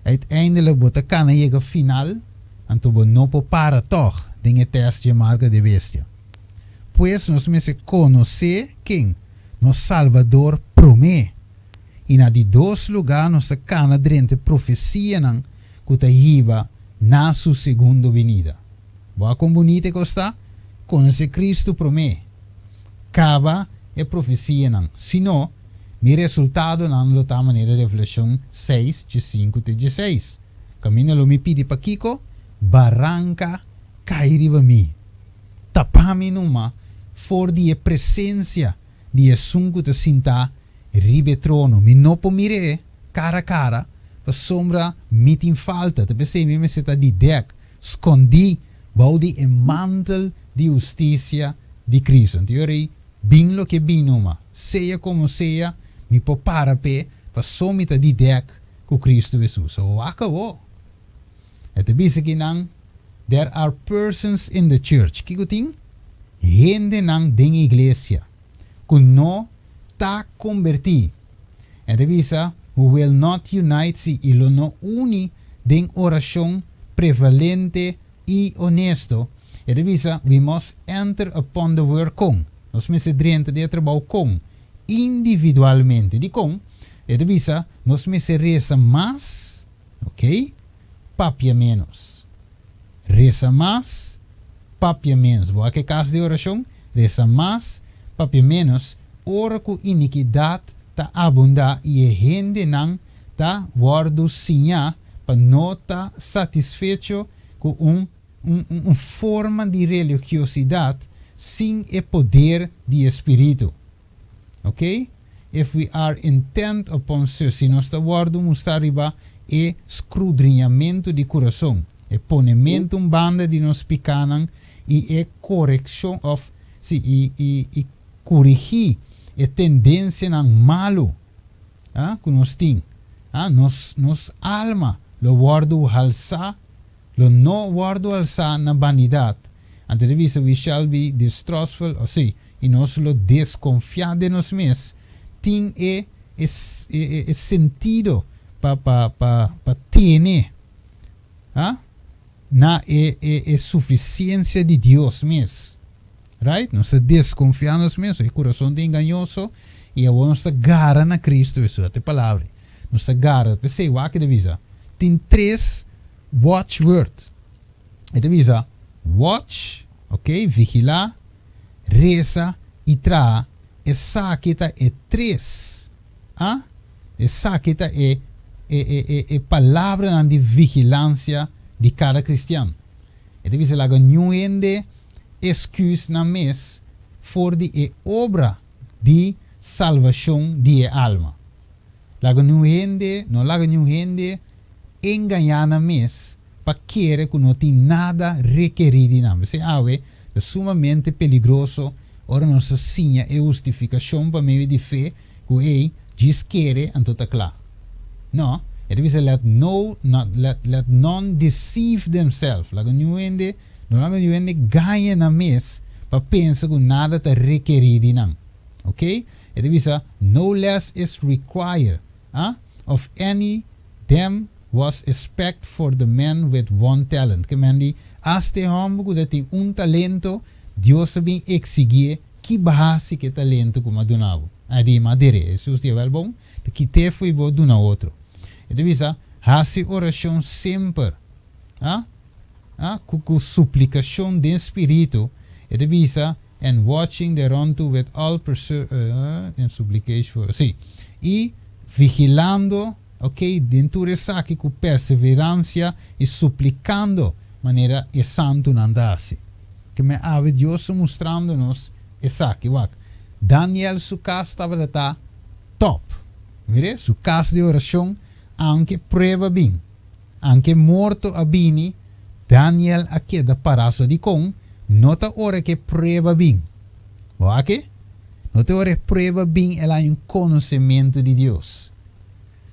Uiteindelijk wordt de kanna final en toen não para toch dingen test de marca de bestia. Pues nós me se conhecer quem nos Salvador promete. E na de dois lugares nossa kanna drente profecia não que te hiba na sua segunda venida. Boa com bonita que está? Conhecer Cristo promete. Cava é profecia não. Senão mi resultado não lo tá maneira de Revelação 6, de 5 até 16. Caminho lo mi pidi pa Kiko, barranca cai riba mi. Tapami numa, for die presença di sungu te sinta ribe trono. Mi no po mire cara a cara, pa sombra meeting falta. Te pensei mi seta di dek, scondi, baudi e mantel di justicia di Cristo. Teori, bin lo che binuma, seja como seja, mi po para pe, pa somita di dek ku Cristo Jesus. So acabou. E te bisa que nang, there are persons in the church. Kiko ting? Gente nang ding iglesia. Kun no ta converti. E te bisa, who will not unite si ilo no uni ding oración prevalente y honesto. E te bisa, we must enter upon the word con. Nos mese drente de trabalho con. Individualmente. Di con. E te bisa, nos mese reza más. Ok? Papia menos. Reza más, papia menos. Boa que caso de oração, reza más, papia menos. Ora com iniquidade ta abunda e gente não ta guardo sinha para não ta satisfeito com forma de religiosidade sem o poder de espírito. Ok? If we are intent upon se nós ta guardo mostrar riba e escudrinhamento de coração. E ponimento banda de nos picanan e correção of e corrigir e tendência nang malo que nós tem nos alma lo guardo alça lo no guardo alça na vanidade ante revisa we shall be distrustful e nós lo desconfiar de nós mesmos tem sentido para ter na suficiência de Deus mesmo. Right? Nós desconfiamos mesmo. O coração é enganoso e nós gara na Cristo. Isso é a palavra. Nós gara. Pensei, o que devisa? Tem 3 watchword. E devisa watch, ok? Vigilar, reza e tra. Essa kita é 3. Essa kita é palavra de vigilância de cada cristiano. E deve ser laga nuende excuse na mes for de obra de salvação de alma. Laga nuende, no laga nuende enganar na mes para querer que não tem nada requerido na mes. É sumamente perigoso. Ora nossa sinha e justificação para meio de fé que diz querer antota claro. No, it is let none deceive themselves. Laga nuende ganha na mes para pensar que nada está requerido não. Ok? It is no less is required of any them was expect for the man with one talent. Que mandi aste homem que tem talento, Deus bem exigir que base que talento como donavo. Adi madere, isso é wel bom. Que te foi bom dona outro. E devisa, hace oração sempre. Com suplicação de espírito. E devisa, and watching thereunto with all and supplication for. E vigilando, ok, dentro dessa aqui com perseverança e suplicando maneira e santo andasse. Que me ave Deus mostrando-nos essa aqui. Daniel, su casa estava lá top. Mire, su casa de oração anche prova bem. Anche morto a bini, Daniel a queda paraso di con, nota ora que prova bem. Ok? Nota ora prova bem, ela é conhecimento de Deus.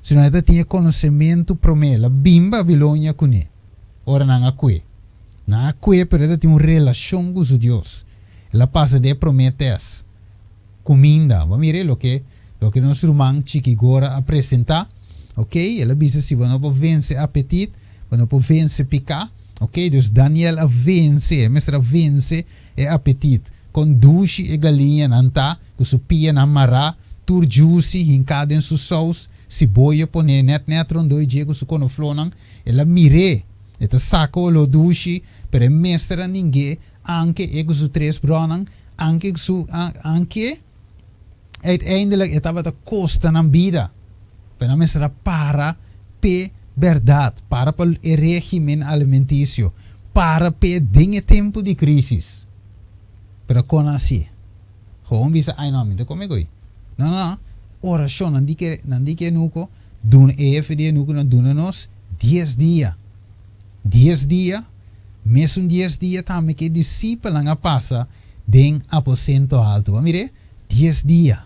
Se não tinha conhecimento promela, bim Babilônia com ele. Ora não acque. Não acque, pero ela tem uma relação com Deus. Ela passa de prometes. Comida. Vamos ver o que nosso irmão Chiqui agora apresentar. Ok? Ela diz assim, não pode vencer apetite, não pode vencer picar. Ok? Dus Daniel a vence, mestra vence e apetite. Com duche e galinha nanta, com su pia na mará, tur juicy, hincada em su saus, cebola, pone net rondoi diego su conoflonan, ela mire, eta saco lo duche, per mestra ninguém, anche e com su 3 bronan, anche uiteindelijk estava a costa na vida. Para mestra para pe verdade, para o regime alimentício, para pe dinge tempo de crisis. Pero con assim, Gewoon bisa ai no minte come goi. No. Oração nandike nuko doen EFD nuko na doen nos 10 dia. 10 dia. Mesmo 10 dia também que discípulo nga passa den aposento alto. Mire, 10 dia.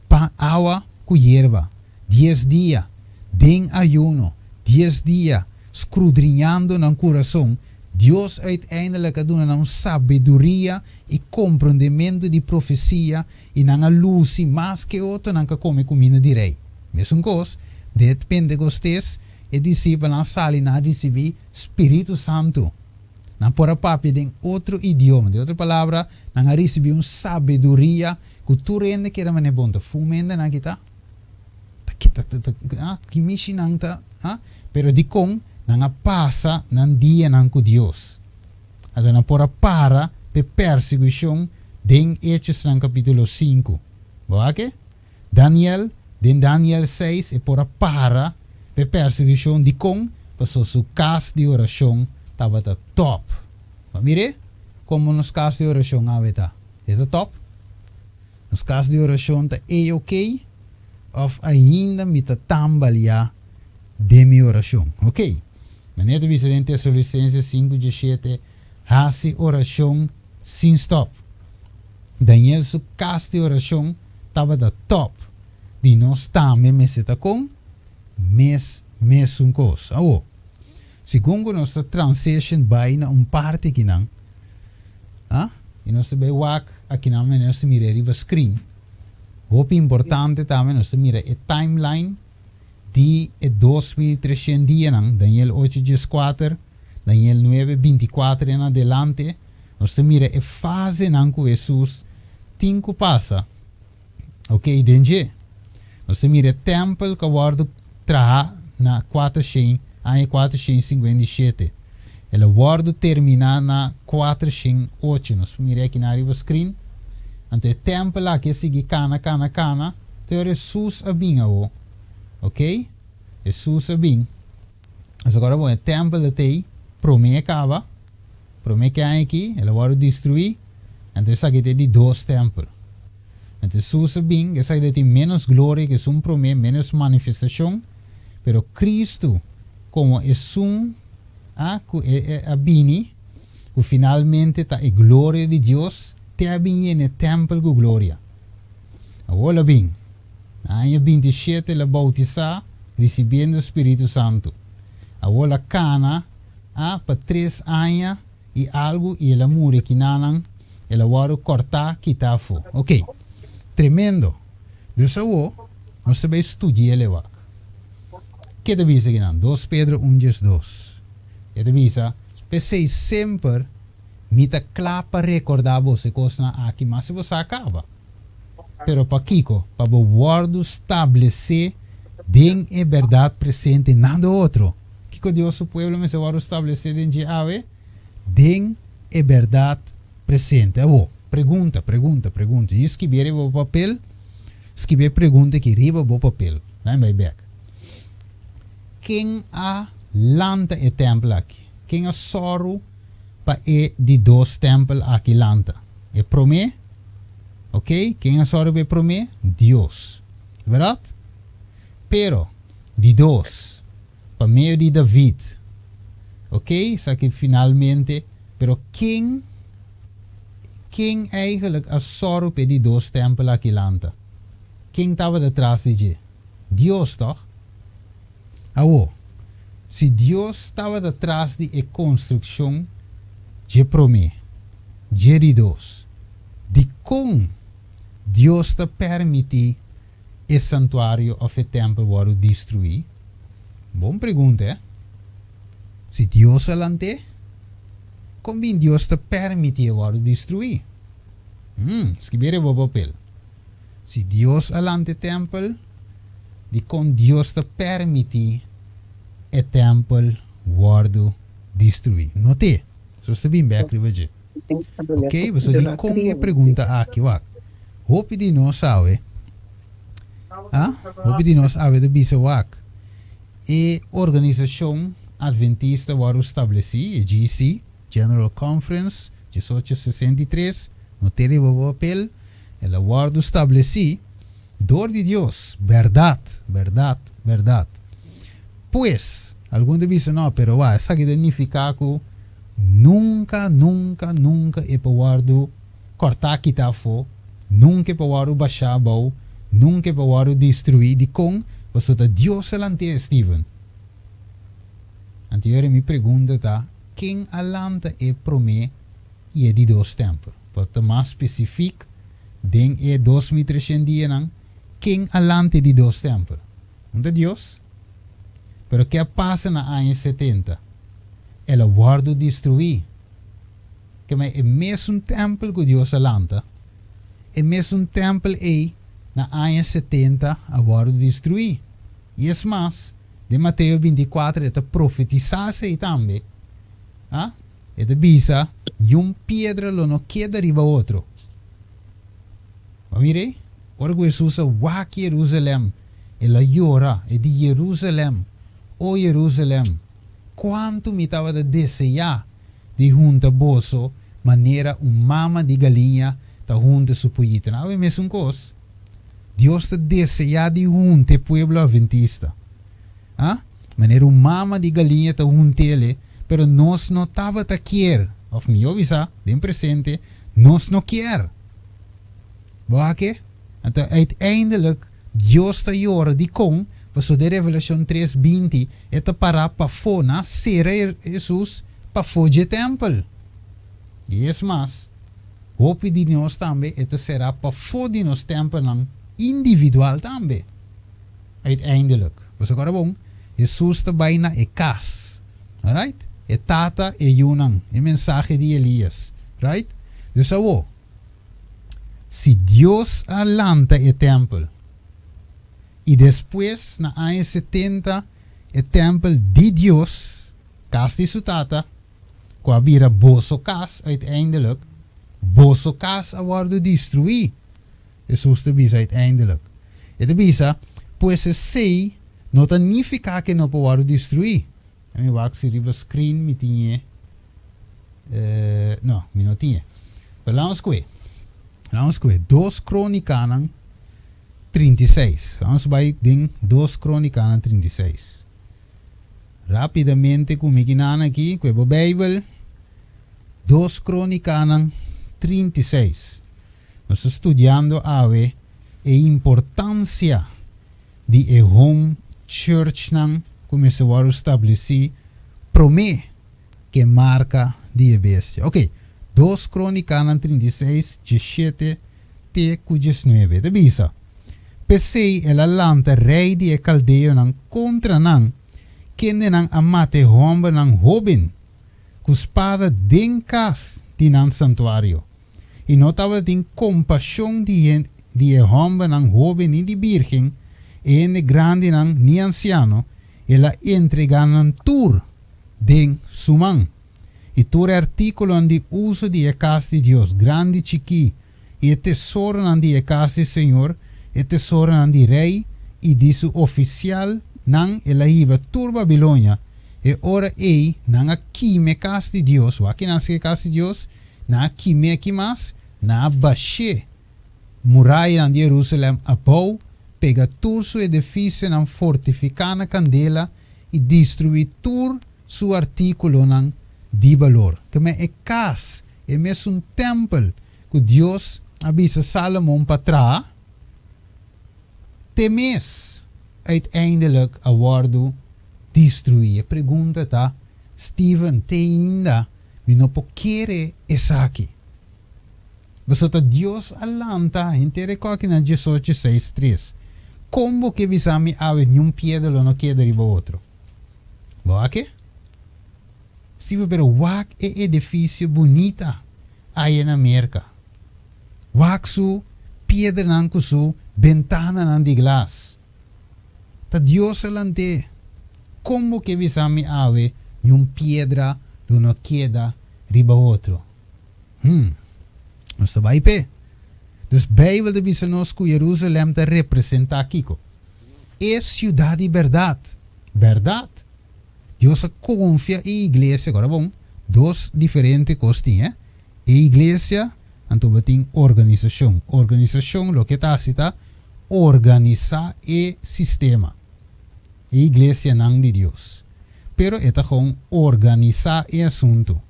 Pa awa ku hierba. 10 dia. Den ayuno. 10 dia. Escudriñando no coração. Deus uiteindelijk doen een sabedoria e compreendimento de profecia e nanga luci mais que outro nanga come comida de rei. Mesmo coisa, de Pentecostes e discípulos sali na receber Espírito Santo. Na pora papi den outro idioma, de outra palavra, nanga receber sabedoria que tu rende que era mane bonta fumenda na kita. Kimishi nangta, pero di kong nanga passa nan dia nan ku Dios. Ada na pora para pe persecução den Hechos nan capítulo 5. Boa que? Daniel 6 e pora para pe persecução di kong passou su casa de oração tava ta top. Mas mire como nos casos de oração aveta. É top? Nos casos de oração ta é ok of ainda me ta tambalia de mi oração. Ok? Meneer de vice in Thessalonicenses 5:17, hace oração sem stop. Daniel su casa de oração estava da top. De nós também me seta com mes um coisa. Segundo nossa transition by na parte que não, e nós também wak aqui na nós mira riba screen. Hope importante também nós mira a timeline di 2300 dias, Daniel 8:4, Daniel 9:24 en adelante, nós mira a fase nan que Jesus 5 passa. Ok, denje. Nós mira o templo que guarda tra na 457. Ela guarda terminar na 408. Nós mira aqui na riba screen. Ante o templo aqui sigue cana, te Jesus abinha o. Ok? Jesus é bem. Mas agora o templo de tei promete acaba. Promete que aqui, ela vai destruir. Então isso aqui tem de 2 templos. Então Jesus é bem, isso aqui tem menos glória que um promete, menos manifestação. Pero Cristo, como é a bini, que finalmente tá a glória de Deus, te a bem no templo com glória. Agora bem. Año 27 la bautizar recibiendo Espíritu Santo. Ahora cana para 3 años y algo y el mure que nanan el agua cortar quitar fo. Ok, tremendo. Dus nós também estudiar ele wak. Que te visa que nan? 2 Pedro 1:2. Que te visa? Pensei sempre mita clapa recordar você coisa aqui mas se você acaba. Pero para Kiko, para o guardo estabelecer den a verdade presente nada outro. Kiko Deus o pueblo me se guardo estabelecer den de ave den a verdade presente. Pergunta. E escrever o papel, escrever pergunta que riba o papel. Não vai back. Quem a lanta e templo aqui? Quem a soro para de 2 templos aqui lanta? E promete? Ok? Quem é só para mim? Deus. Verdade? Pero, de 2, para meio de David. Ok? Isso aqui finalmente. Pero quem eigenlijk a só para de 2 templos aqui lanta? Quem estava detrás de Deus, toch? Se Deus estava detrás de a construção, de promete. De 2. De como Deus te permite esse santuário ou o templo ser destruído? Boa pergunta, eh? Se Deus alante, como Deus te permite ser destruído? Escrever o papel. Se Deus alante o templo, de como Deus te permite o templo ser destruído. Note, so você bem back rivaje. Ok, você de como é pergunta aqui, hope di no sabe. Hope di no sabe de bisa wak. E organização adventista waru estabeleci, e GC, General Conference, 1863, no tere o papel, El aguardo establecido door de Dios. Verdad, verdad, verdad. Pues, algunos dicen, no, pero va, esa que significa que nunca é para cortar kitafo, nunca é para baixar bau, nunca é para destruir de com, você tá Deus alante Steven. Anterior me pergunta tá, quem alante é promê e é de dois tempos. Para mais específico, den é 2300 dias não, quem alante de dois tempos. Não é Deus? Pero que passa na anos 70? Ela guarda destruir. Que é mesmo templo que Deus alanta. É mesmo templo aí na anos 70 a guarda destruir. E é mais, de Mateus 24 é profetizar-se aí também. Ah? É de bisa, e pedra não queda riba outro. Mire, ora Jesus wa Jerusalém, ela llora, é de Jerusalém. O Jerusalém, quanto me estava de desejar de junta bolso, maneira mama de galinha ta junta su pollito. Não é mesmo coisa. Deus te deseja de junta pueblo adventista. Ah? Maneira mama de galinha ta junta ele, pero nós não estava ta quer. Of me avisa, de presente, nós não quer. Waar que? Então, uiteindelijk, Deus te jora de com, so de Revelação 3:20, é para fona ser Jesus para fora templo. E é mais, hope de nós também é será para fora de nós templo individual também. Uiteindelijk. Mas agora bom, Jesus está bem na casa. Alright? É tata e yunang. É mensagem de Elias. Right? Dus so, se Deus alanta o templo, e depois, na anos 70, o templo de Deus, casa de sua tata, com vira boso casa, uiteindelijk, boso casa wordt destruir. Jesus te bisa uiteindelijk. E te bisa, pues se sei, não significa que não pode destruir. Eu vou aqui no screen, me tinha, não, me não tinha. Mas vamos ver. 2 Crônicas 36. Vamos bij ding 2 Crônicas 36. Rapidamente comigo aqui, com a Bíblia. 2 Crônicas 36. Nós estudando a importância de home church como se vai estabelecer promê que marca de bestia. Ok. 2 Crônicas 36, 17 te 19. De bisa. Pesei ela lanta rei de Caldeo contra kende amate homba Robin, com espada dencas de santuário. E notava tem compaixão de homba Robin e de virgem, e de grande ni anciano, ela entrega tur den suman. E todo artículo de uso de casa de Deus, grande chiqui, e tesouro de casa do Senhor, e tesouro de rei, e de su oficial, ela iba tur Babilônia, e ora aqui me casa de Deus, o aqui nasce casa de Deus, aqui me aqui mais, baixê, muralha de Jerusalém, apou, pega tur su edifício, fortificar na candela, e destruir tur su artículo, de valor. Que é casa, é mesmo templo que Deus avisa Salomão para trás. Temes uiteindelijk a guardo destruir. Pergunta tá, Steven, te ainda me não querer essa aqui. Você tá Deus alanta, inteira coque na 18:6:3. Como que visami ave nenhum piedra não queda riba outro? Boa que? Steve, pero wak é edifício bonita aí na América. Wak su pedra com su ventana de glas. Ta Deus alante. Como que visami ave e pedra não queda riba outro? Nós vai pé. Dus Bijbel de bisa nos que Jerusalém te representa aqui. É cidade de verdade. Verdade. Deus confia em igreja. Agora bom, dois diferentes coisas, A igreja Anto bating organização. Organização, lo que está cita, organizar e sistema. A igreja não de Deus. Pero esta com organizar e assunto.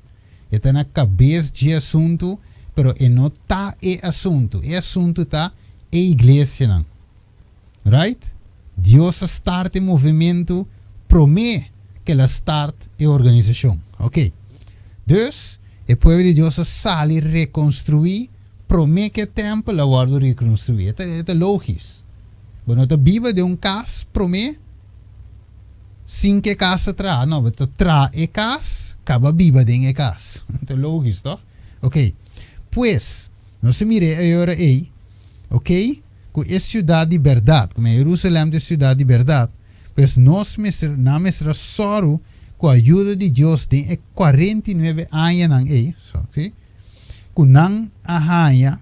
Esta na cabeça de assunto, pero não tá e assunto. E assunto tá a igreja não. Right? Deus start o movimento, promete que ela start a organização. Ok? Dus, o povo de Deus sale reconstruir, promete que o templo la vai reconstruir. É logisch. Quando a Bíblia de caso, promete, sin que casa tra, não, mas tra e casa, acaba a Bíblia de casa. É logisch, toch? Ok. Pues, nós mire agora aí, ok? Com a cidade de verdade, como Jerusalém é a cidade de verdade, pues nós mesra soro com a ajuda de Deus tem 49 anos aí, ok? Com não a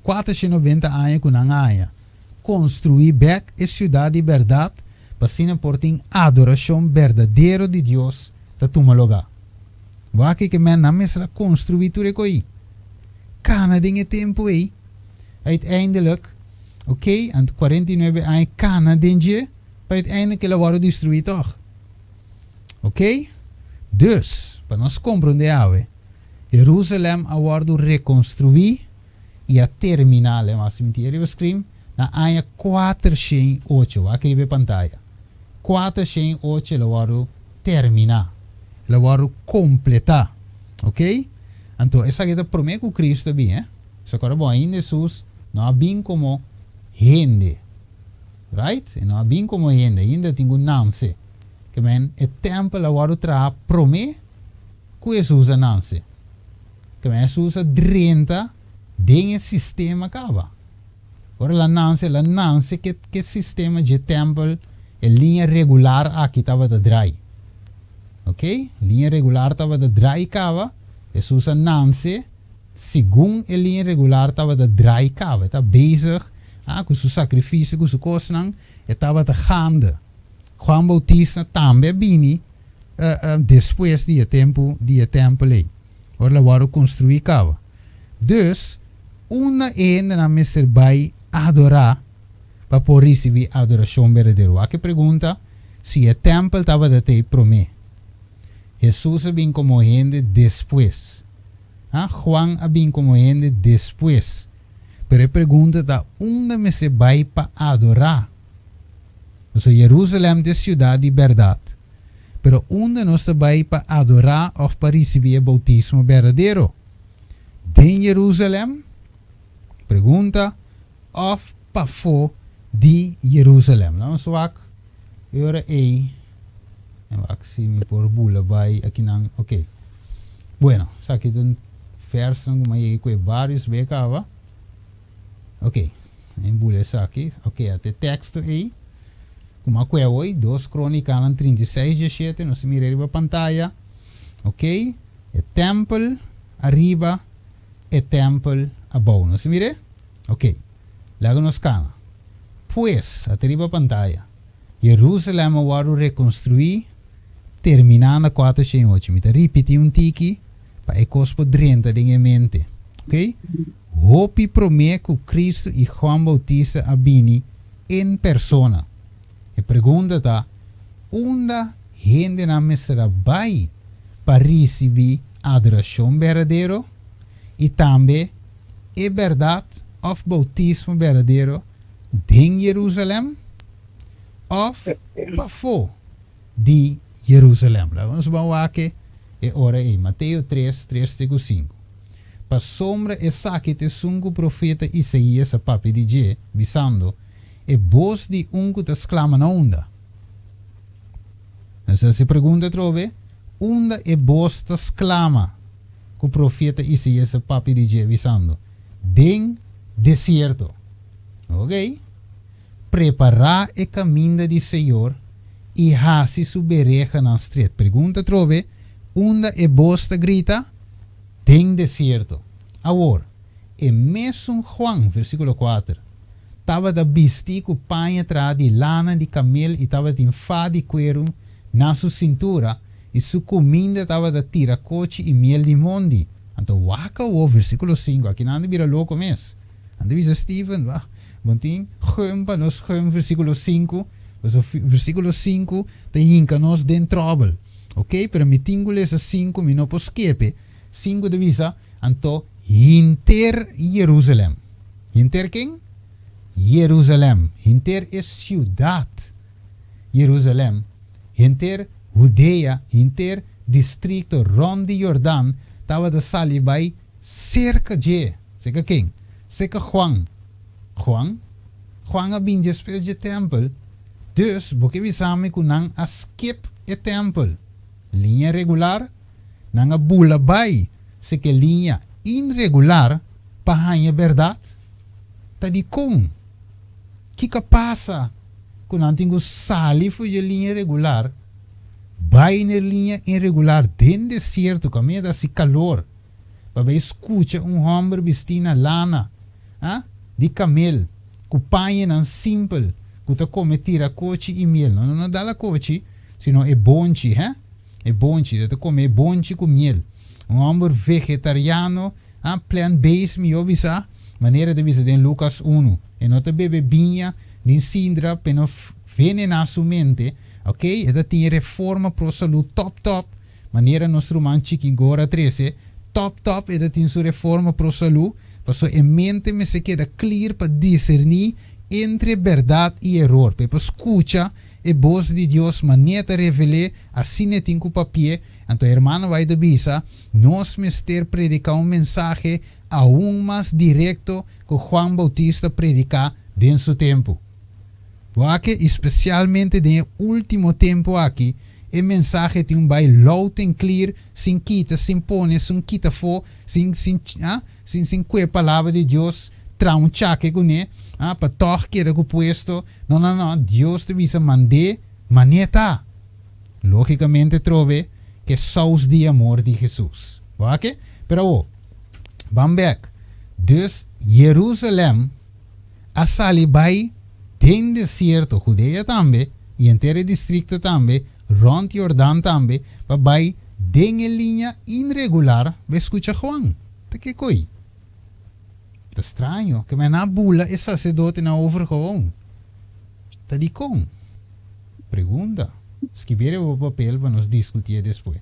490 anos com não a construir back a cidade de verdade, para assim portem adoração verdadeira de Deus ta toma lugar. Waar que men não mesra construir tudo aí. Kana dinge tempo aí. Uiteindelijk, oké, aan 49 anos kana dinge, para uiteindelijk ela worden destruído toch? Ok? Dus, para nós compreender, Jerusalém a worden reconstruir e a terminar, mas cemitério escreve na ano 408, aqui na pantalla. 408 ela worden terminar, ela worden completar, ok? Então, essa aqui é a promessa que Cristo bem, eh? Só que agora, ainda Jesus não é bem como gente, right? Não é bem como gente, ainda tem um nome. Que men, o templo agora traz promessa que Jesus anuncie. Que men, Jesus drenta dentro do sistema acaba. Agora, anuncie que o sistema de templo é linha regular aqui estava a draaien. Ok? Linha regular estava a draaien acaba. Jesus anuncie segundo a linha regular estava a draaien acaba. Está bezig com seu sacrifício, com sua coisa, estava a gaande. Juan Bautista também vini depois de tempo aí. Ora lá vai construir cava. Dus, uma ainda na mestre vai adorar para poder receber adoração verdadeira. Aqui pergunta se o templo estava de ter promessa. Jesus vem como gente depois. Juan vem como gente depois. Pero pergunta da onde mestre vai para adorar. Então, Jerusalém é a cidade de verdade. Pero onde nós vai para adorar ou para receber o bautismo verdadeiro? De Jerusalém? Pergunta. Ou para fora de Jerusalém? Não, só que agora aí. Se me por bula vai aqui não. Ok. Bueno, só que tem verso como aí com vários becava. Ok. Em bula essa aqui. Ok, até texto aí. Como aqui é hoje, 2 Crônicas 36, 17, nós miramos a pantalla. Ok? O templo arriba, o templo abaixo. Nós miramos? Ok. Logo nos cana. Pues, arriba a pantalla. Jerusalém vai reconstruir, terminando 408. Me repetir tiki, para cospo 30 de mente. Ok? Hopi promete que Cristo e Juan Bautista abini em persona. E pergunta tá, onde gente na mestra vai para receber adoração verdadeira e também é verdade ou bautismo verdadeiro em Jerusalém ou para fora de Jerusalém. Vamos ver aqui, é hora aí, Mateus 3, 5. Para sombra e saque te sungo profeta Isaías a papi de G, bisando, e voz de que te exclama na onda. Então se pergunta trove, onda e voz te exclama, que o profeta Isaías a papi de G, bisando, den deserto. Ok? Preparar o caminho do Senhor e hasi su bereja na estreita. Pergunta trove, onda e voz te grita, den deserto. Agora, e mesmo Juan, versículo 4, estava da vestir com panha atrás de lana de camelo e estava de fá de cuero na sua cintura e sua comida estava da tiracote e mel de monde. Anto waka o versículo 5. Aqui não anda vira louco mes. Anda visa Steven, va. Bonting, gumpa nos gum versículo 5. Versículo 5 te hinca nos den trouble. Ok? Pero mi tingule esa 5 mi no poskepe. 5 de visa anto hinter Jerusalem. Hinter quem? Jerusalem. Hinter es ciudad. Jerusalem. Hinter Judea. Hinter distrito rond de Jordaan. Tava de sali bij cerca de. Cerca quem? Cerca Juan. Juan abinje speel je tempel. Dus, boke we samen kunang a skip e tempel. Linha regular, nanga bula bay. Se que linha irregular, pahanha verdade. Tadi kong. Kika passa. Kunang tingo sali fu je linha regular. Bay na linha irregular. Den desierto, caminha da si calor. Babay escucha homem vestido na lana. Ah? Di camel. Kupanha nan simple. Kuta come tira coci e miel. Non dá la coci, sino é bonchi, hè? É bonchi. Dat come bonchi com miel. Homem vegetariano, plant-based, mi obisa. Maneira de visa den Lucas 1. E nota bebe binha, din sindra, peno venena su mente. Ok? E dat tem reforma pro saúde top. Maneira nos roman chicken gora 13. Top. E dat tem su reforma pro saúde. Paso en mente me se queda clear para discernir entre verdade e error. Para escucha a voz de Deus, maneta revele assim tem com papel. Então, hermano, vai de bisa, nós mister predicar mensagem aún mais direto que Juan Bautista predicar em seu tempo. Porque, especialmente no último tempo aqui, a mensagem tem vai loud and clear, sem quita, sem pone, sem quita fo, sem que a palavra de Deus traum chaque com né, para toque que puesto. Não, Deus te visa maneta. Logicamente trove que sous de amor de Jesus. Ok? Pero vamos back. Dus Jerusalém a sali vai den desierto, Judea também, e inteiro distrito também, rond Jordaan também, waarbij dingen linha irregular, we escucha Juan. Te que coi? Te estranho, que me na bula é sacerdote na overgewoon. Te di com? Pergunta. Escrever o papel para nos discutir depois.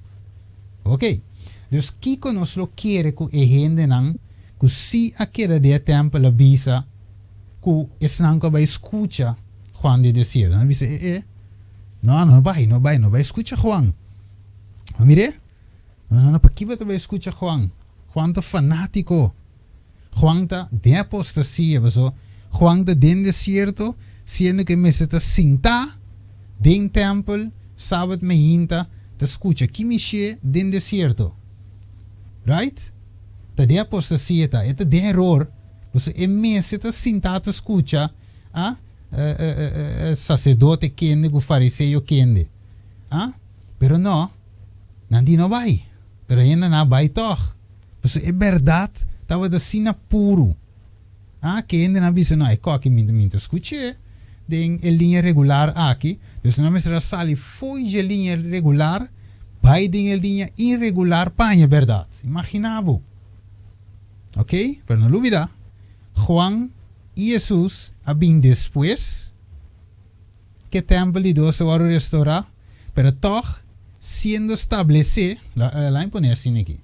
Ok. Dus kiko nos lo quiere ku e gente nang, ku si aquela de tempo la bisa, ku esnang ka ba escucha Juan de desierto. Na bisa No vai, escucha Juan. Mire, no, ¿para qué va a escuchar Juan? Juan está fanático. Juan está de apostasía, Juan está den desierto, siendo que me se está sinta, den templo, sábado me hinta, te escucha, ¿qué me den desierto? Right? Está de apostasía, está de error, me se está sinta, te escucha, sacerdote kende, o fariseu kende. Pero no, nandi no vai. Pero ainda não vai toch. Pues é verdade, tava da sina puro. Que ainda não bisa, não, é coque minta escute. Den a linha regular aqui. Dus não me será sali foi a linha regular, vai den a linha irregular para a verdade. Imaginavo. Ok? Pero não dúvida. Juan y Jesús habían después que el templo de Dios se va a restaurar, pero toch siendo establecido, la imponer sin aquí.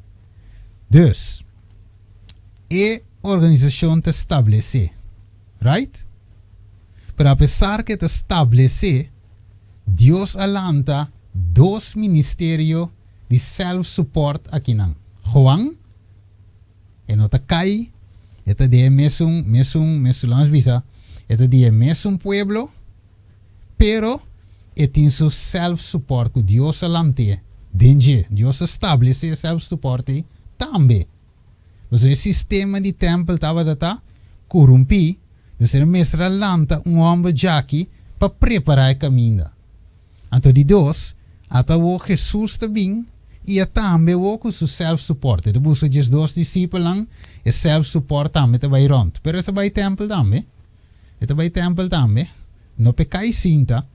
Dus, la organización te establece, right? Pero a pesar que te establece, Dios alanta dos ministerios de self-support aquí nan. Juan, en otra calle, este de mesum las visa, este de mesum pueblo, pero tiene su self-support que Dios alante, Dios establece self-support también. Pues el sistema de templo estaba corrompido, dus el mestre alanta hombre jaki para preparar el camino. Entonces de dos, hasta Jesús también, e também com seu self-support. Ele busca os dois discípulos e self-support também te vai rond. Pero esse vai templo também. Esse vai templo também. Não pecai cinta.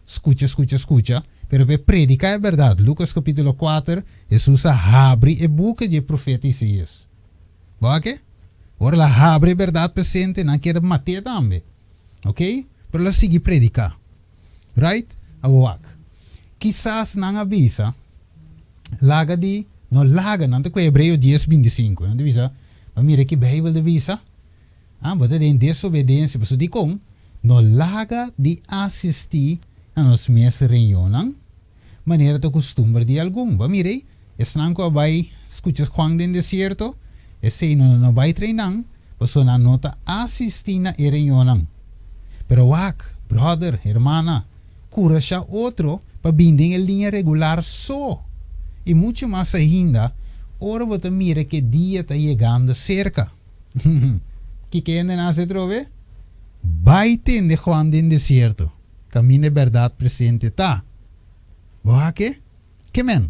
Escucha. pero para predicar a verdade. Lucas capítulo 4, Jesus abre o book de profeta Isaías. Ok? Ora la abre a verdade presente, não quer matar também. Ok? Pero la sigue predicar. Right? Awak. Quizás não avisa, laga di, no laga, não te com Hebreu 10:25. Não te avisa, mas mira que Bíblia de avisa. Bota de desobediência, mas di com, no laga de assistir a nos mesmos reuniões, maneira de costumbre de algum. Mas mira, es não que vai escuchar Juan den desierto, esse não vai treinar, mas não nota assistir na reunião. Pero wak, brother, hermana, cura já outro para binding em linha regular só. E muito mais ainda, ora você mira que dia está chegando cerca. Que ainda não se trove? Vai tende Juan den desierto. Caminho de verdade presente tá. Boa que? Que men?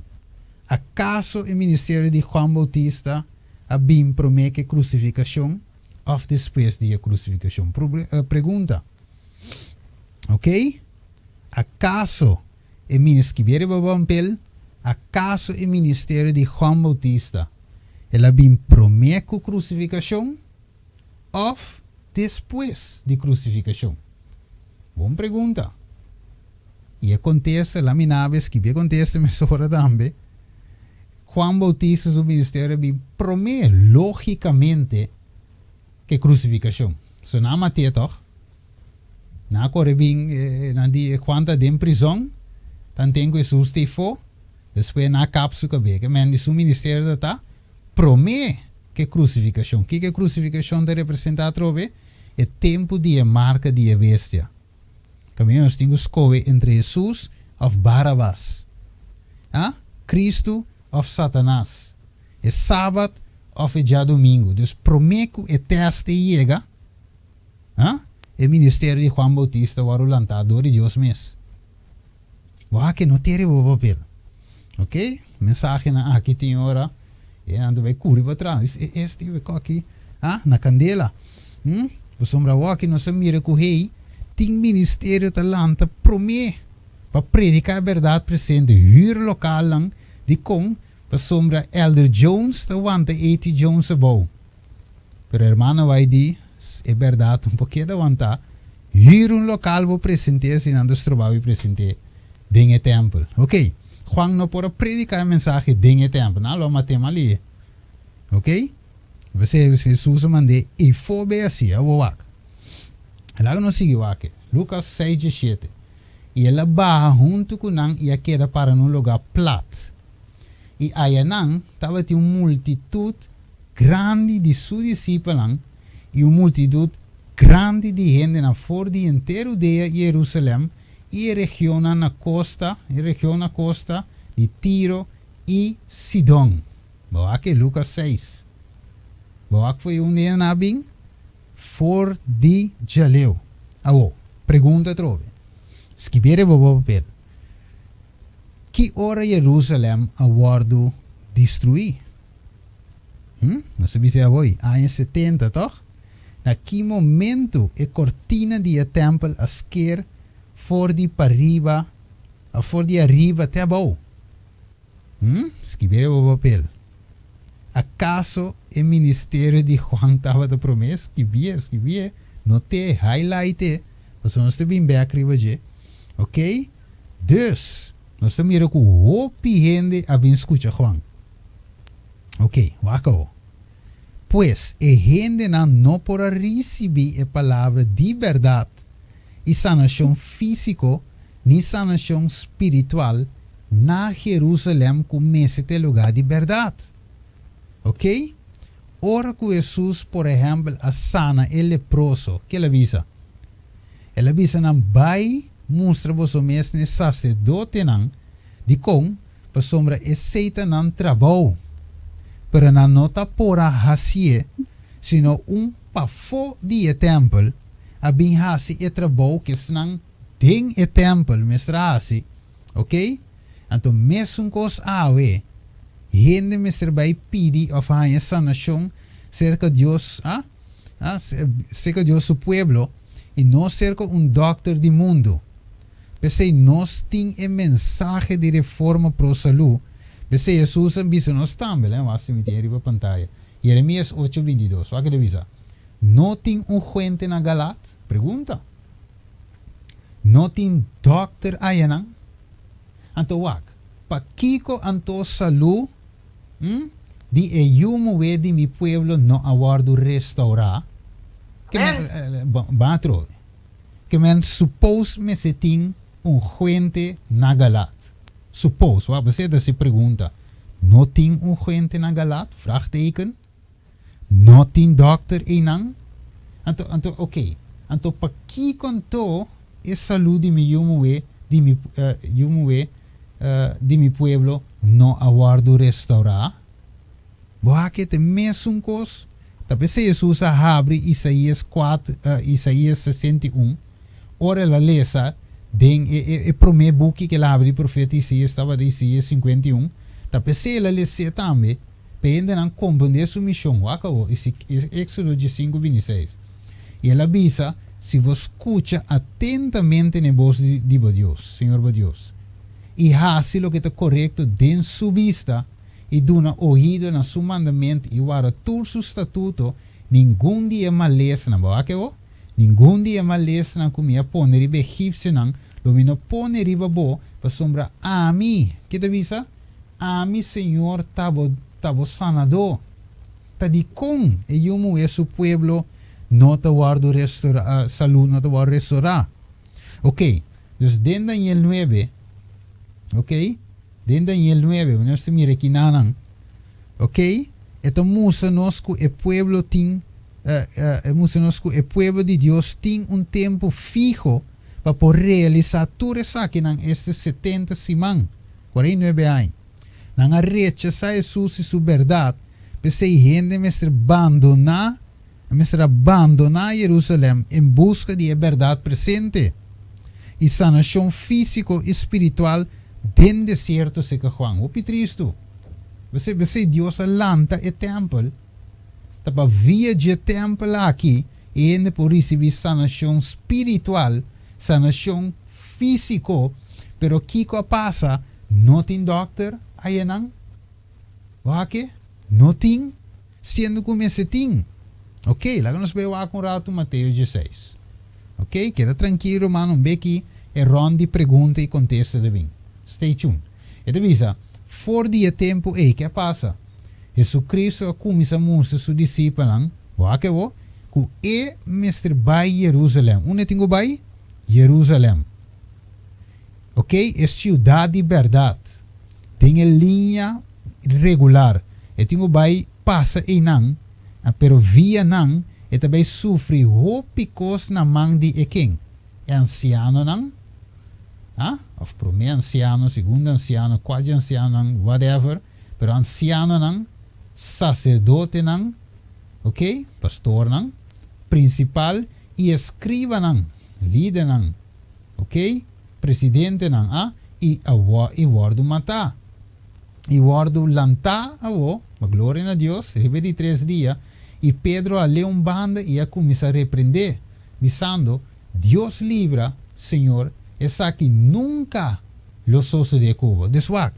Acaso o ministério de Juan Bautista a bem promete crucificação ou depois de crucificação? Pergunta. Ok? Acaso o ministério de acaso o ministério de Juan Bautista ela bem promete crucificação ou depois de crucificação? Boa pergunta. E acontece, lá me naves que acontece me sobra também. Juan Bautista o ministério bem promete logicamente que crucificação. So na mate toch? Na corre bem na di quanta de prisão, tan tenho Jesus te fo, depois na capsu que bem, men de su ministério tá promete que crucificação. Que crucificação te representa trove? É tempo de marca de bestia. Caminho nós temos escolha entre Jesus ou Barabás. Cristo ou Satanás. É sábado ou é dia domingo. Então, promete que teste chega. O ministério de Juan Bautista var o lantador de Deus mesmo. Que não tem o papel. Ok? Mensagem aqui tem hora. E ando vai curir para trás. Este aqui. Na candela. Você sombra que nós mira com o rei. Tem ministério talanta promete para predicar a verdade presente. Huur local lang de com para sombra Elder Jones te wanta 80 Jones abou. Pero hermano vai di é verdade pouquinho da wanta. Huur local vou presente se não trabalho presente dentro do templo. Ok? Juan não pode predicar a mensagem dentro do templo. Não lo matemos ali. Ok? Você Jesus mandou e foi bem assim. Lá não sigue o aqui. Lucas 6:17. E ela barra junto com nang e queda para um lugar plat. E aí nang estava uma multitud grande de seus discípulos e uma multitud grande de gente na fora de inteiro de Jerusalém e a região na costa de Tiro e Sidon. Boa que Lucas 6. Boa que foi dia na bem for de Jaleu. Pergunta trove. Escrevere o papel. Que hora Jerusalém a guardo destruir? Não sabia se hoje, anos 70, toch? Na que momento a cortina de templo a esquer for de arriba até abaixo? Escrevere o papel. Acaso o ministério de Juan estava da promessa? Escrevia, note, highlight, nós vamos ter bem escrever, ok? Dus, nós temos que o gente a bem escutar Juan. Ok, wako. Pois, a gente não pode receber a palavra de verdade e sanação física nem sanação espiritual na Jerusalém como esse lugar de verdade. Ok? Ora que Jesus, por exemplo, a sana o leproso, que ele avisa? Ele avisa não vai mostrar você mesmo sacerdote não de com para sombra aceita não trabalho, para não nota por a hasie, sino pafo de templo, a bem hasi e trabalho que senang ding e templo mestra hasi, ok? Então mesmo cos awe gente mestre vai pedir of a sanação cerca de Deus, cerca de Deus su pueblo e não cerca doctor de mundo. Pensei, nós tem a mensagem de reforma pro saúde. Pensei, Jesus ambisa nós também, né? Mas me tem a pantalla. Jeremias 8:22. Olha que avisa. Não tem gente na Galat? Pergunta. Não tem doctor ayanan? Anto wak. Pa kiko anto salu, di e yumo we di mi pueblo no aguardo restaurar. Que men, batro. Que men suppose me se ting gente na Galat. Suppose, wat você se pergunta. No ting gente na Galat? Vraagteken. No ting doctor enang? Anto, okay. Anto pa kiko anto e salu di mi yumo we di mi di mi pueblo no aguardo restaurar. Boa que te mesmo cos. Tapi se Jesus abre Isaías 4, Isaías 61. Ora la lesa den e prome buki que la abre profeta Isaías estava de Isaías 51. Tapi se la lesa também pende não compreender sua missão. Acabou Éxodo 5:26. E ela avisa se você escuta atentamente na voz de Deus, Senhor Deus, e hace lo que está correto dentro su vista e duna ouvido na su mandamento e guarda todo su estatuto, nenhum dia malês na boa que o, nenhum dia malês na comia pone riba egípcio não, lo mino pone riba bo, para sombra a mim, que te avisa? A mim, Senhor, tabo sanador, ta di com, e yumu é su pueblo, não te guardo restaurar, salud, não te guardo restaurar. Ok, dus dentro Daniel 9, ok? Dentro Daniel 9, nós se mira aqui nanang, ok? Então, musa nosco e pueblo tem, musa nosco e pueblo de Deus tem tempo fijo para poder realizar tudo isso aqui nang este 70 simang, 49 anos. Nang a rechazar Jesus e sua verdade, pensei gente mestre abandonar Jerusalém em busca de verdade presente e sanação físico e espiritual dentro deserto se que Juan. O Cristo. Você Deus lanta o templo. Tapa via de templo aqui e ainda por receber sanação espiritual, sanação físico, pero kiko passa, não tem doctor, aí não. Wake? Não tem, sendo como esse tem. Ok, lá nós vemos com o rato Mateus 16. Ok, queda tranquilo, mano, vem aqui, é ronda de pergunta e contesta de bem. Stay tuned. E te avisa, for dia tempo e que passa? Jesus Cristo começa a mostrar seus discípulos, o que o, que mestre vai Jerusalém. Onde tenho vai? Jerusalém. Ok, é cidade de verdade. Tem linha regular. E tenho vai passa e não. Pero via não, e também sofre hopicos na mão de quem? É anciano não? Of primeiro anciano, segundo anciano, quarto anciano não, whatever. Pero anciano não, sacerdote não, ok? Pastor não, principal e escriba não, líder não, ok? Presidente não, e guardo matar. E guardo lantar, a glória a Deus, repeti 3 dias. E Pedro a leu banda e a começar a repreender, dizendo, Deus livra, Senhor, essa que nunca lo sucede de Cuba. Deswak,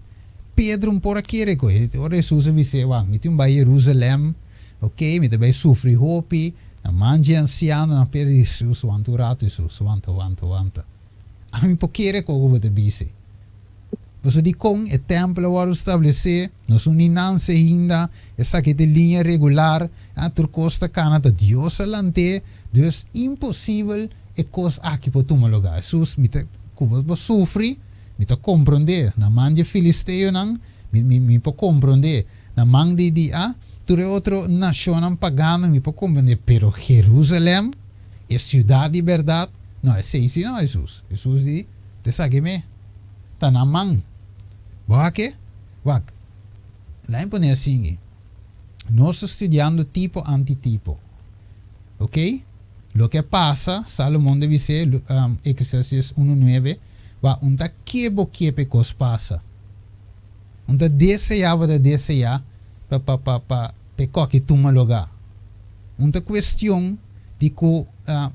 Pedro por aqui recolhe, o Jesus disse, me tem vai Jerusalém, ok, me também sofre hopi, na manje anciano, na perde Jesus, wanto rato Jesus, wanta. A mim por que recolhe te disse. Você de com o templo agora estabelecer, nós uninança ainda, essa que tem linha regular, a turcosta canata, Deus alante, Deus impossível e coisa aqui para tomar lugar. Jesus, me te sofre, me te compreender, na mão de filisteu não, me pode compreender, na mão de tudo outro nação pagano, me pode compreender, pero Jerusalém, é cidade de verdade, não é assim, não, Jesus. Jesus diz, te sabe me, está na mão. Wak? Lá em Pone assim, nós estudando tipo antitipo, ok? Lo que passa, Salomão deve ser, Eclesiastes 1:9, onde que cos passa, onde deseava para qualquer toma lugar, onde questão de que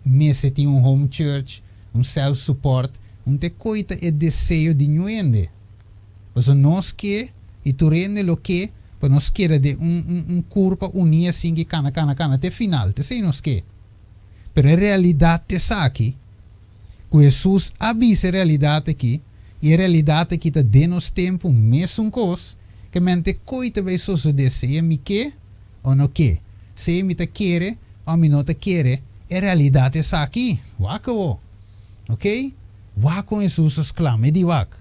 mese tem home church, self-support, un te coita e desejo di nuende. Pues nos que e tu rende lo que pues nos quiere de un curva unia sin que cana te final te sei nos que. Pero en realidad te sabe que Jesus avisa realidad aqui e a realidade aqui está de nos tempo mesmo cos que mente coita vai suceder se me que ou não que. Se me te quer ou me não te quer, a realidade está aqui. Waka ok? Waka Jesus exclama, e di wak.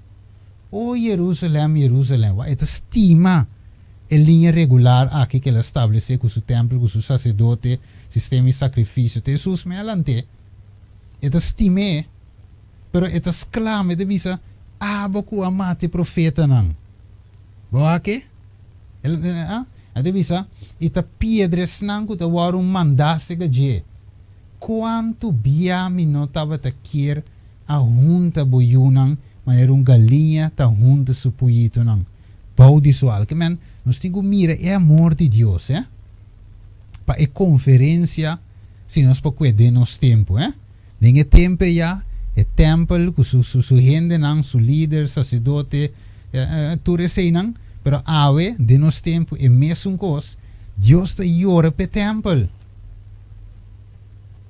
Oh Jerusalém, Jerusalém, het estima a linha regular aqui que ela estabelece com o templo, com o sacerdote, sistema de sacrifício. Jesus me alante. Het estima, pero het exclama, de visa, abaku amate profeta nang. Boa que? De visa, ita piedras nang kuta warum mandasse gaje. Quanto biami não estava a querer a junta boiunang, maneira galinha ta junta supuito nang. Bau visual, que men, nós temos mira é amor de Deus, para a conferência, se nós para cuidar nos tempo, Dengue tempo já, é templo, com su gente nang, su líder, sacerdote, tudo isso nang, pero ave de nos tempo é mesmo coisa, Deus está llora pe templo.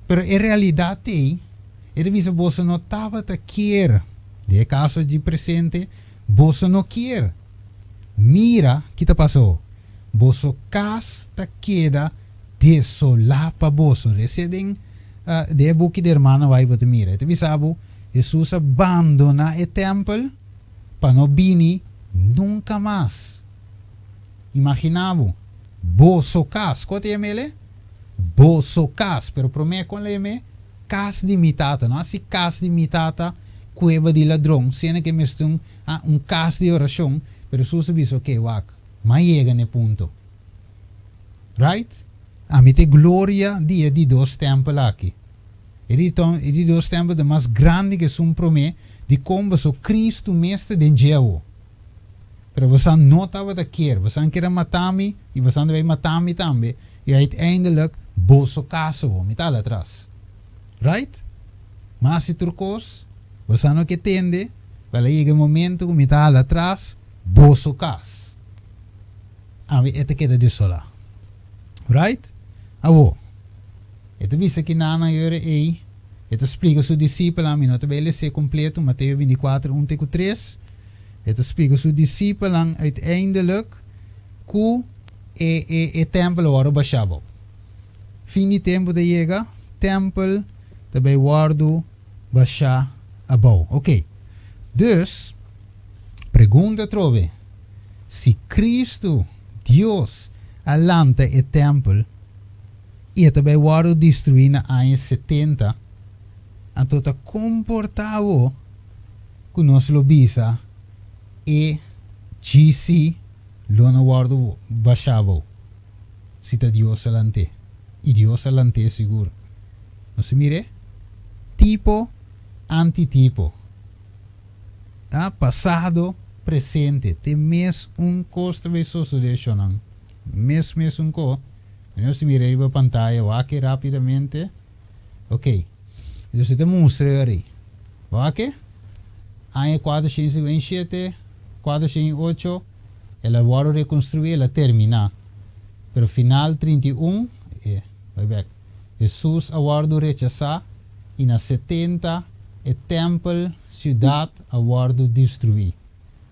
Pero a realidade é que você não estava a querer, de caso de presente, você não quer. Mira, que te passou? Você casa queda desolada para você. Recebem de book de irmã vai você mira. Te sabe, Jesus abandona o templo para não vir nunca mais. Imaginava, você casa, quanto é ele? Você casa, pero promete com ele casa de mitata, não? Se casa de mitata, cueva de ladrão, sendo que me estão casa de oração. Pero Jesus diz, ok, wak, mas chega no ponto. Right? A mim tem glória dia de dois tempos aqui. E de dois tempos de mais grande que são promê de como o Cristo mestre de Jeová. Pero você não estava a querer, você queria matar-me e você vai matar-me também. E uiteindelijk, você casou, me está lá atrás. Right? Mas se trocos, você não quer entender, vai chegar um momento que me está lá atrás, você casa. A mim, esta queda de sola. Right? Avo. Esta visa que nana yore ei. Esta explica seu discípulo a mim, não te vai ser completo, Mateus 24, 1-3. Esta explica seu discípulo uiteindelijk que e templo waro bashabo. Fim de tempo de chega, templo também guardo basha abou. Ok. Dus, pergunta trove. Se Cristo, Deus, alanta o templo, e também guardo destruir na ano 70, então está comportado com nós lobisa e GC lo no guardo bashabo. Se está Deus alante. E Deus alante seguro. Não se mire? Tipo, antitipo. Passado, presente. Tem mesmo costa de suceder. Mesmo co. Não se mire aí a pantalla. Aqui rapidamente. Ok. Então se te mostra aí. Ok? Ano 427, 408. Ela vai reconstruir, ela termina. Pero final 31, vai back. Jesus aguardo rechazar e na 70 o templo, cidade aguardo destruir.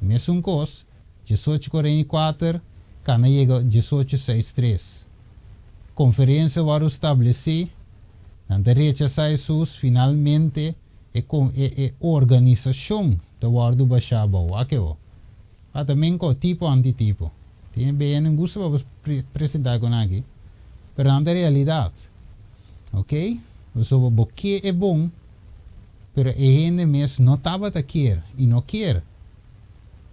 Mesmo coisa, 1844, cana chega 1863. Conferência vai estabelecer, ante rechazar Jesus, finalmente a organização do guardo baixava. Aqui também com tipo antitipo. Tem bem não gosto para apresentar com aqui. Pero não é realidade. Ok? O boque é bom, pero a gente mesmo não estava a querer e não quer.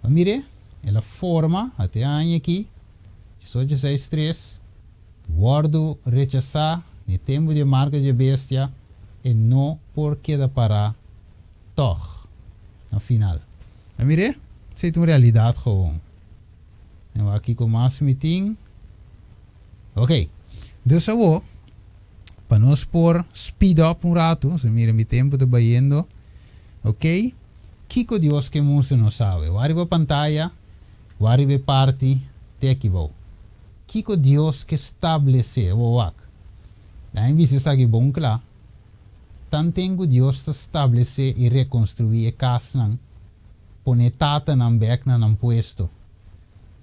Mas mire, ela forma até ano aqui, 1863, guardo rechazar no tempo de marca de bestia e não porque da parar toch. No final. Mas mire? Isso é uma realidade gewoon. En aqui com mais meeting. Ok. Dus eu para nós por speed up rato. Se mira mi tempo está bayendo. Ok. Kiko Dios que mundo não sabe. Wariba pantalla, wariba party, tekibo. Kiko Dios que estabelece o wak. Daí você sabe bom claro. Tanto Dios te estabelece e reconstruir a casa nan, pone tata nan back nan puesto.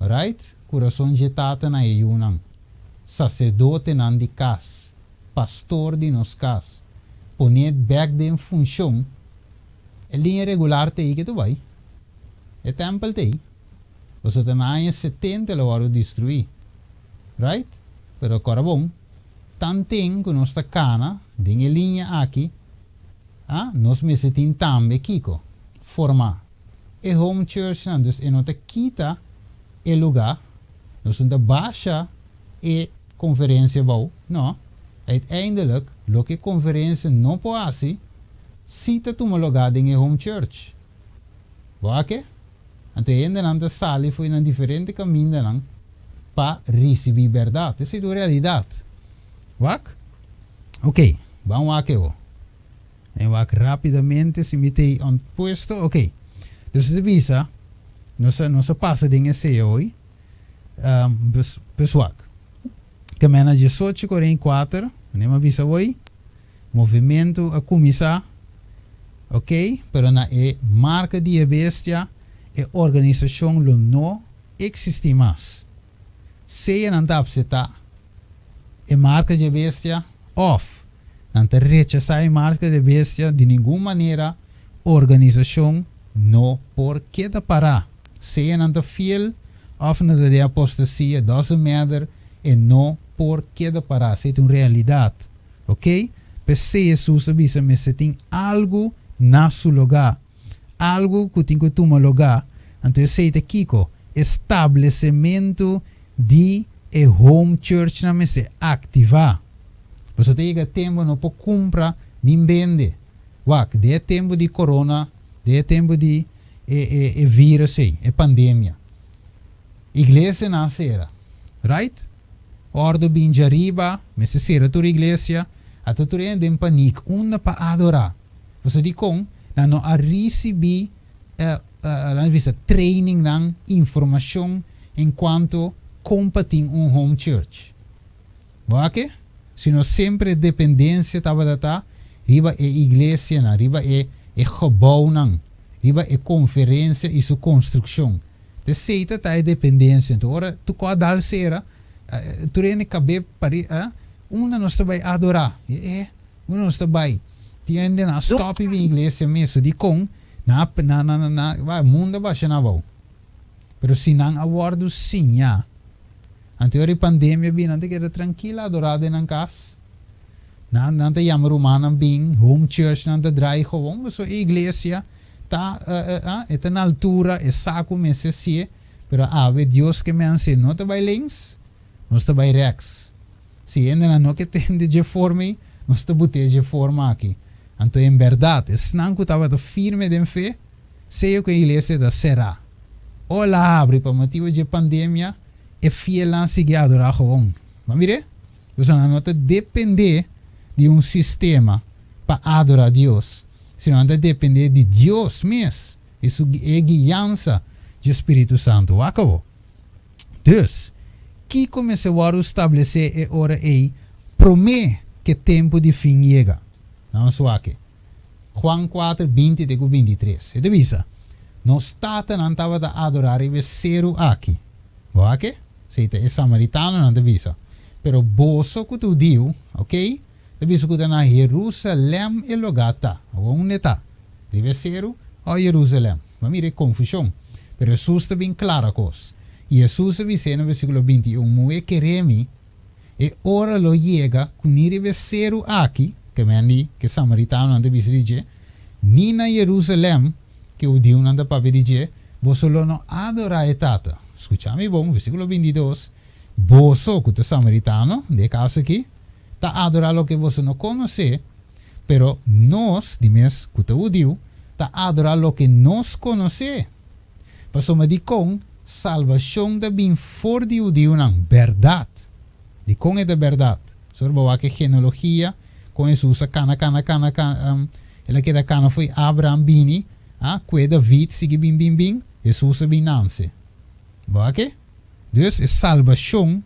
Right? Coração de tata na eunan. Sacerdote nan di casa. Pastor de nos casa. Pone back de função. A linha regular te aí que tu vai. A templo te aí. Você tem na 70 lo varo destruir. Right? Pero agora bom. Tanting que nossa cana, dinha linha aqui, nós me sentimos também Kiko, formar. E home church, dus e nota quita o lugar, nós não baixa e conferência bom, não. Uiteindelijk, lo que conferência não pode ser, cita tu lugar em home church. Boa-que? Então, ainda não sali foi em diferente caminho para receber verdade. Essa é a realidade. Wak? Ok, vamos aqui. En wak rapidamente se metei on puesto. Ok, dus de visa, nossa passa dingen se hoje. Pessoal, que mena 18:44, nema visa hoje. Movimento a começar. Ok, pero na marca de bestia e organização lo não existe mais. Se não está apseta e marca de bestia off. Não te rechazar a marca de bestia de nenhuma maneira. Organização não por que parar. Se não te fiel of na de apostasia, doesn't matter e não por que parar. Se é uma realidade. Ok? Mas se Jesus avisa me se tem algo na seu lugar. Algo que tem que tomar lugar. Então se é Kiko, estabelecimento de e home church na me se ativar. Você tem tempo não pode comprar nem vender. Wak, de tempo de corona, de tempo de vírus, pandemia. Igreja nascera, right? Ordo bem de arriba, me se será tua igreja, a tu rende em pânico, uma para adorar. Você diz com, não a receber training, não informação enquanto compartilhar home church. Ok? Se nós sempre dependência estava da riba é igreja, riba é gebouw, riba é conferência e sua construção. De seita tá é dependência. Então, ora tu co dar sera, tu rene cabe para uma nós vai adorar. Uma nós vai. Tiende na stop em igreja mesmo de com na vai mundo baixa na bom. Pero se não awardo sim já. Anterior pandemia bem não te queda tranquila adorada em casa. Não te chama romana bem home church não te drai gewoon, mas a igreja tá é na altura é saco me se se, pero ave Deus que me ensina não te vai links, não te vai rex. Se ainda não que tem de forma, não te bote de forma aqui. Então em verdade, é não que estava firme de fé, sei que a igreja da será. Olá abre para motivo de pandemia. É fiel a seguir adorar gewoon. Mas mire, você não te depender de sistema para adorar a Deus. Senão te depender de Deus mesmo. Isso é guiança do Espírito Santo. Acabou. Dus, que começou a estabelecer é hora aí, promete que tempo de fim chega. Não só aqui. Juan 4, 20 e 23. É de visa. Não está não estava a adorar e zero aqui. Boa aqui? Se é samaritano não te visa. Pero boso que tu diu, ok? Te visa que tu na Jerusalém e logata. Onde está? Deve ser o Jerusalém. Mas mire, confusão. Pero Jesus está bem clara coisa. E Jesus disse no versículo 21, "Moe queremi, e ora lo llega, que deve ser aqui, que me andi, que samaritano não te visa dizer, ni na Jerusalém, que o Deus não te papi dizer, você não adorar e tata." Escúchame bom, versículo 22. Vos, que tu samaritano, de caso aqui, está adorar lo que você não conhece, pero nós, de mes, que tu judeu, está adorar lo que nós conhece. Passou me de com, salvação da bem for de judeu, não, verdade. De com é da verdade. Sorbo a que genealogia, com Jesus, ela que da cana foi Abraham Bini, Que David sige bim bim bim, Jesus é binanse. Bake? Dus é salvação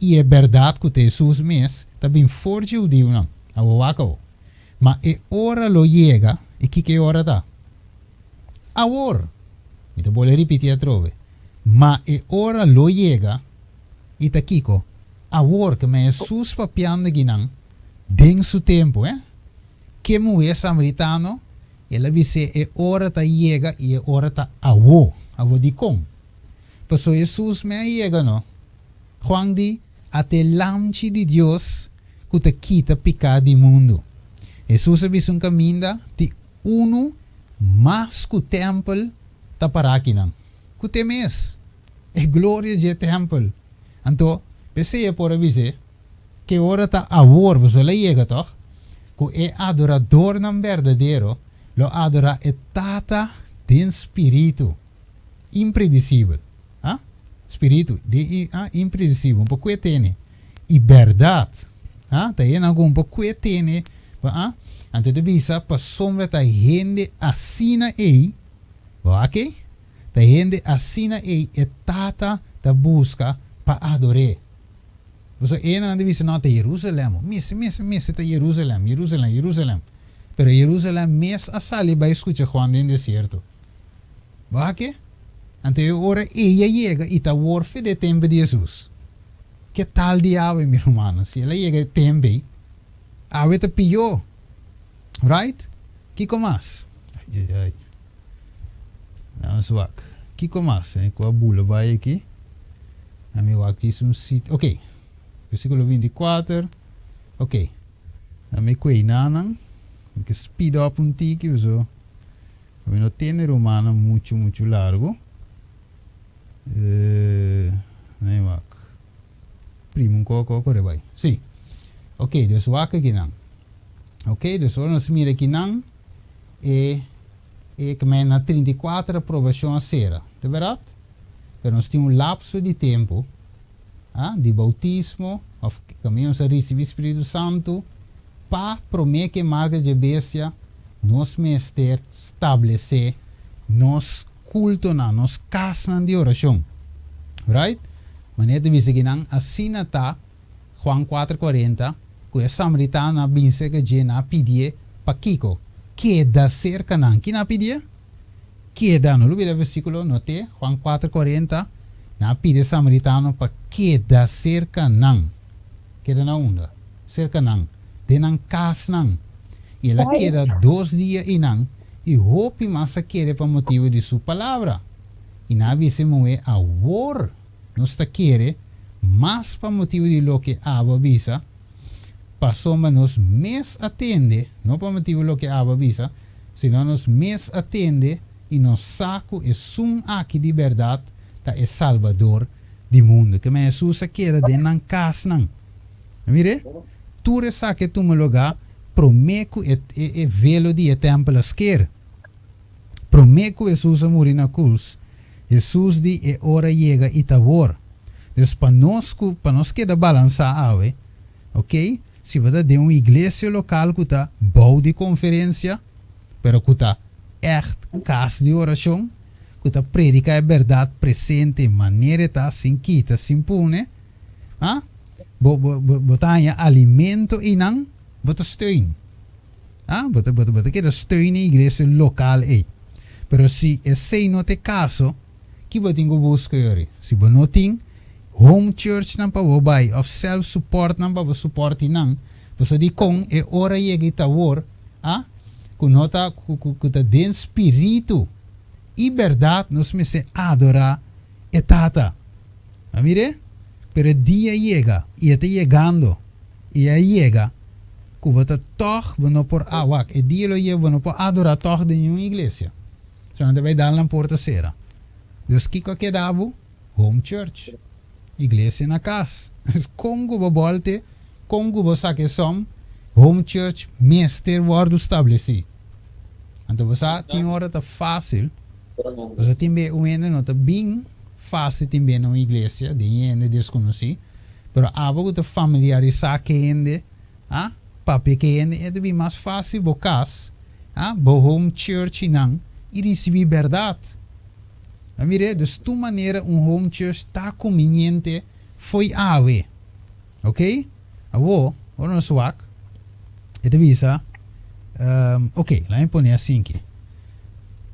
e é verdade que Jesus mes, tá bem forte o Deus não. Awaka. Mas é hora lo llega, e que hora tá? Agora. Então vou repetir a trove. Mas é hora lo llega, e tá kiko. Agora que me Jesus papiando ginang, den su tempo, Que mo é samaritano, ele disse é hora tá llega e é hora tá awo de com. Passo Jesus me llega no. Juan di até lamchi de Deus que te quita pecado do mundo. Jesus é um caminho de uno mais que o templo tá para aqui não. Que te mes é glória de templo. Então, pensei por avisar que hora tá awo você le llega toch? Que é adorador não verdadeiro. Lo adora é tata de espírito impredicível. Espírito de impredicível. Um pouco tem. E verdade. Tá aí um pouco tem. Então de visa para sombra tá gente assina aí. Ok? Tá gente assina aí é tata da busca para adorar. Você ainda não visa não tá Jerusalém. Messe tá Jerusalém. Pero Jerusalém mes a sali vai escutar Juan no deserto. Ok? Então ora ella chega e tá orfe de tempo de Jesus. Que tal diabo, meu irmão? Se ela chega de tempo, ave te pillou. Right? Kiko mais? Ai. Vamos lá. Kiko mais? Com a bula vai aqui. A meu aqui é um sítio. Ok. Versículo 24. Ok. A me quei nanan. Que speed up um tique, so. A me não tem romano muito largo. Nee, wak. Primo koko vai. Sim. Ok, dus wak aqui não. Ok, dus nós mira aqui não. E que na 34 aprovação a será. De verdade? Pero nós temos lapso de tempo. De bautismo. Of caminhamos a receber Espírito Santo. Para prometer que marca de bestia. Nos mester estabelecer. Nos culto na nos casa de oração. Right? Maneira de dizer que não assim está Juan 4:40 que o samaritano binse que je na pedir para Kiko que da cerca não que na pedir que da no lubida versículo note Juan 4:40 na pedir samaritano para que da cerca não que da na onda cerca não de não casa não e ela queda 2 dias e não e hope massa querer para motivo de sua palavra. E na vez moe a war nos ta querer mas para motivo de lo que aba visa passou nos mes atende, não para motivo lo que aba visa, senão nos mes atende e nos saco e sum aqui de verdade ta é salvador do mundo. Que me Jesus querer de nan casa nan. Mire? Tu resa que tu me lugar promeco e velo de templo esquer. Promeco Jesus a morrer na cruz. Jesus di e hora chega e tá vor. Dus para nós queda balançar ok? Se você tem uma igreja local que tá bom de conferência, pero que tá echt casa de oração, que tá predica a verdade presente, maneira tá sem quita, sem pune, botanha alimento e não, bota steun. Bota queda steun na igreja local aí. Pero se esse não te caso, que você tem que buscar aí? Se você não tem home church não para você ou self support não para você suporte não, você diz com é hora chega e tá war, que nota que tá den espírito e verdade nos me se adorar e tata. Mire? Pero dia chega e está chegando e aí chega que você toch não por awak e dia lo chega não por adorar toch de uma igreja. Então vai dar na porta cera. Dus que davo home church. Igreja na casa. Congo bobolte, Congo bosaque som, home church mestre word estabelecido. Então você tem hora tá fácil. Você tem bem o ende não tá bem fácil também na igreja, de ende desconhecido. Pero abo tá familiarizar que ende, papi que ende é bem mais fácil bocas, bo home church não. e receber verdade. Mire, dus tu maneira home church está conveniente foi awe. Ok? Awo, não swak. E devisa. Ok, lá em poner assim aqui.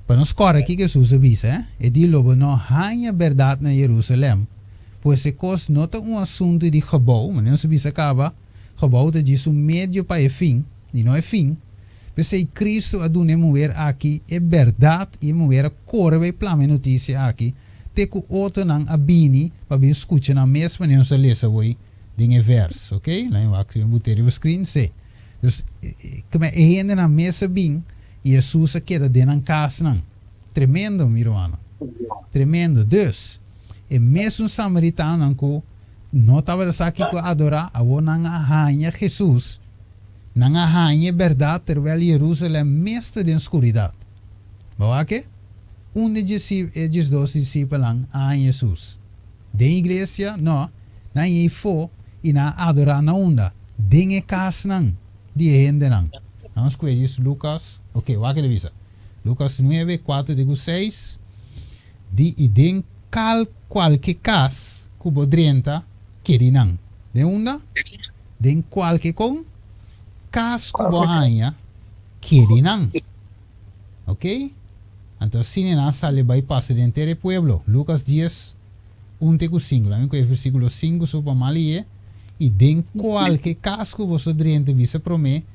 Para nós correr aqui que Jesus avisa, e di lobo não hanya verdade na Jerusalém. Pois se cos nota assunto de gebouw, mas não se bisa acaba, gebouw dat is meio para o fim, e não é fim. Pensei Cristo a doen mover aqui é verdade e mover a correr vai plame notícia aqui. Te que outro não abini para bem escutar na mesma não se lesa hoje dinge vers, ok? Lá em aqui eu botei o screen se. Dus como é ainda na mesa bem e Jesus queda dentro da casa não. Tremendo, meu irmão. Tremendo. Dus e mesmo samaritano que não estava aqui com adorar, a não arranha Jesus. Não arranha verdade, terwijl Jerusalém é mestre de escuridão. Mas que? De dois discípulos a Jesus. De igreja, não. Não é fo e não adorar na onda. Dinge casa não. De gente não. Vamos com isso, Lucas. Ok, o que ele diz? Lucas 9, 4, 6. De idem qualquer casa, cubo 30, que não. De onda? De qualquer com cas kubohanya kirinan. Ok? Então, se não sale bypass de inteiro pueblo. Lucas 10, 1-5. Lá vem versículo 5, sobre Malia. E den qualquer cas que você drente visa promete,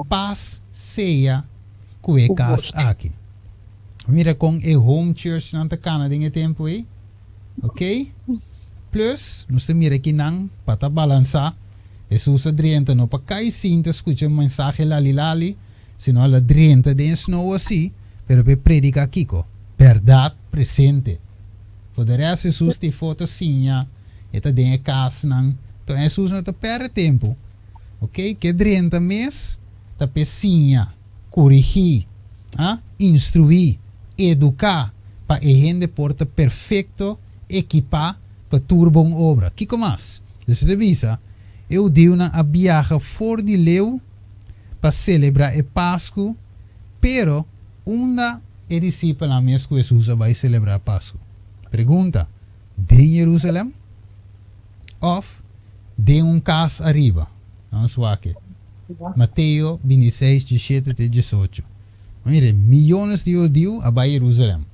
paz seja que cas aqui. Mira com a home church na Canadá em tempo aí. Ok? Plus, nós temos aqui não para balançar. Jesus adrienta no para cair sinta escuta um mensagem lali, senão ela adrienta de snow assim, pero para predicar kiko, verdade presente. Poderia Jesus te foto sinha, eta de casa não, então Jesus não te perde tempo, ok? Que adrienta mês, ta pesinha, corrigir, instruir, educar, para a gente porta perfeito, equipar para turbo obra. Kiko mais, dus de visa. Eu dei a viagem fora de leu para celebrar a Páscoa, pero uma discípula mesmo que Jesus vai celebrar a Páscoa. Pergunta, de Jerusalém? Ou de casa arriba? Vamos ver aqui. Mateus 26, 17 e 18. Mire, milhões de judeus a Jerusalém.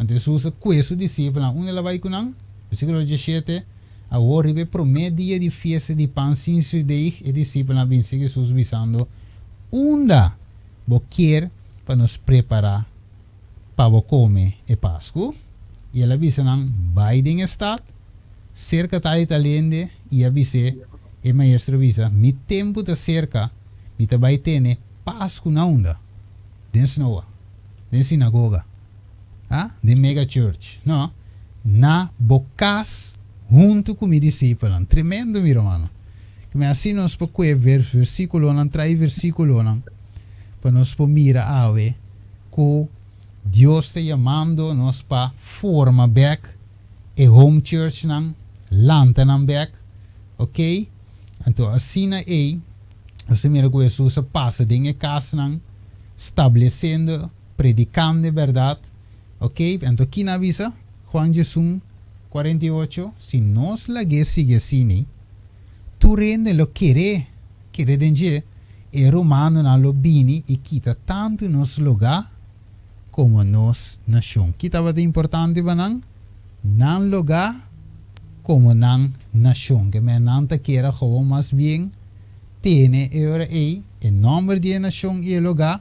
Então Jesus conhece o discípulo, onde ela vai com ele? Versículo 17. Agora ele promete dia de festa de pão sem sudeig e discípulos na vinci Jesus visando onda boquer para nos preparar para comer a Páscoa. E ela visa não vai em estado cerca da italiana e avisa e maestro visa mi tempo da cerca mi vai ter Páscoa na onda dentro noa dentro sinagoga de mega church não na bocas junto com os discípulos. Tremendo, meu irmão. Mas assim nós podemos ver versículo, não traz versículo, para nós mirar a ver que Deus está chamando nós para formar back a home church, lanta back, ok? Então assim aí, você mira que Jesus passa em casa, estabelecendo, predicando a verdade, ok? Então aqui na visa, Juan Jesus 48, si nos la que sigue así, tu rende lo quiere denje, el romano na lo bini y quita tanto nos lugar como nos nación. Quita bastante importante banang, nan lugar como nan nación, que me nanta quiera como más bien tiene ahora el nombre de nación y el lugar,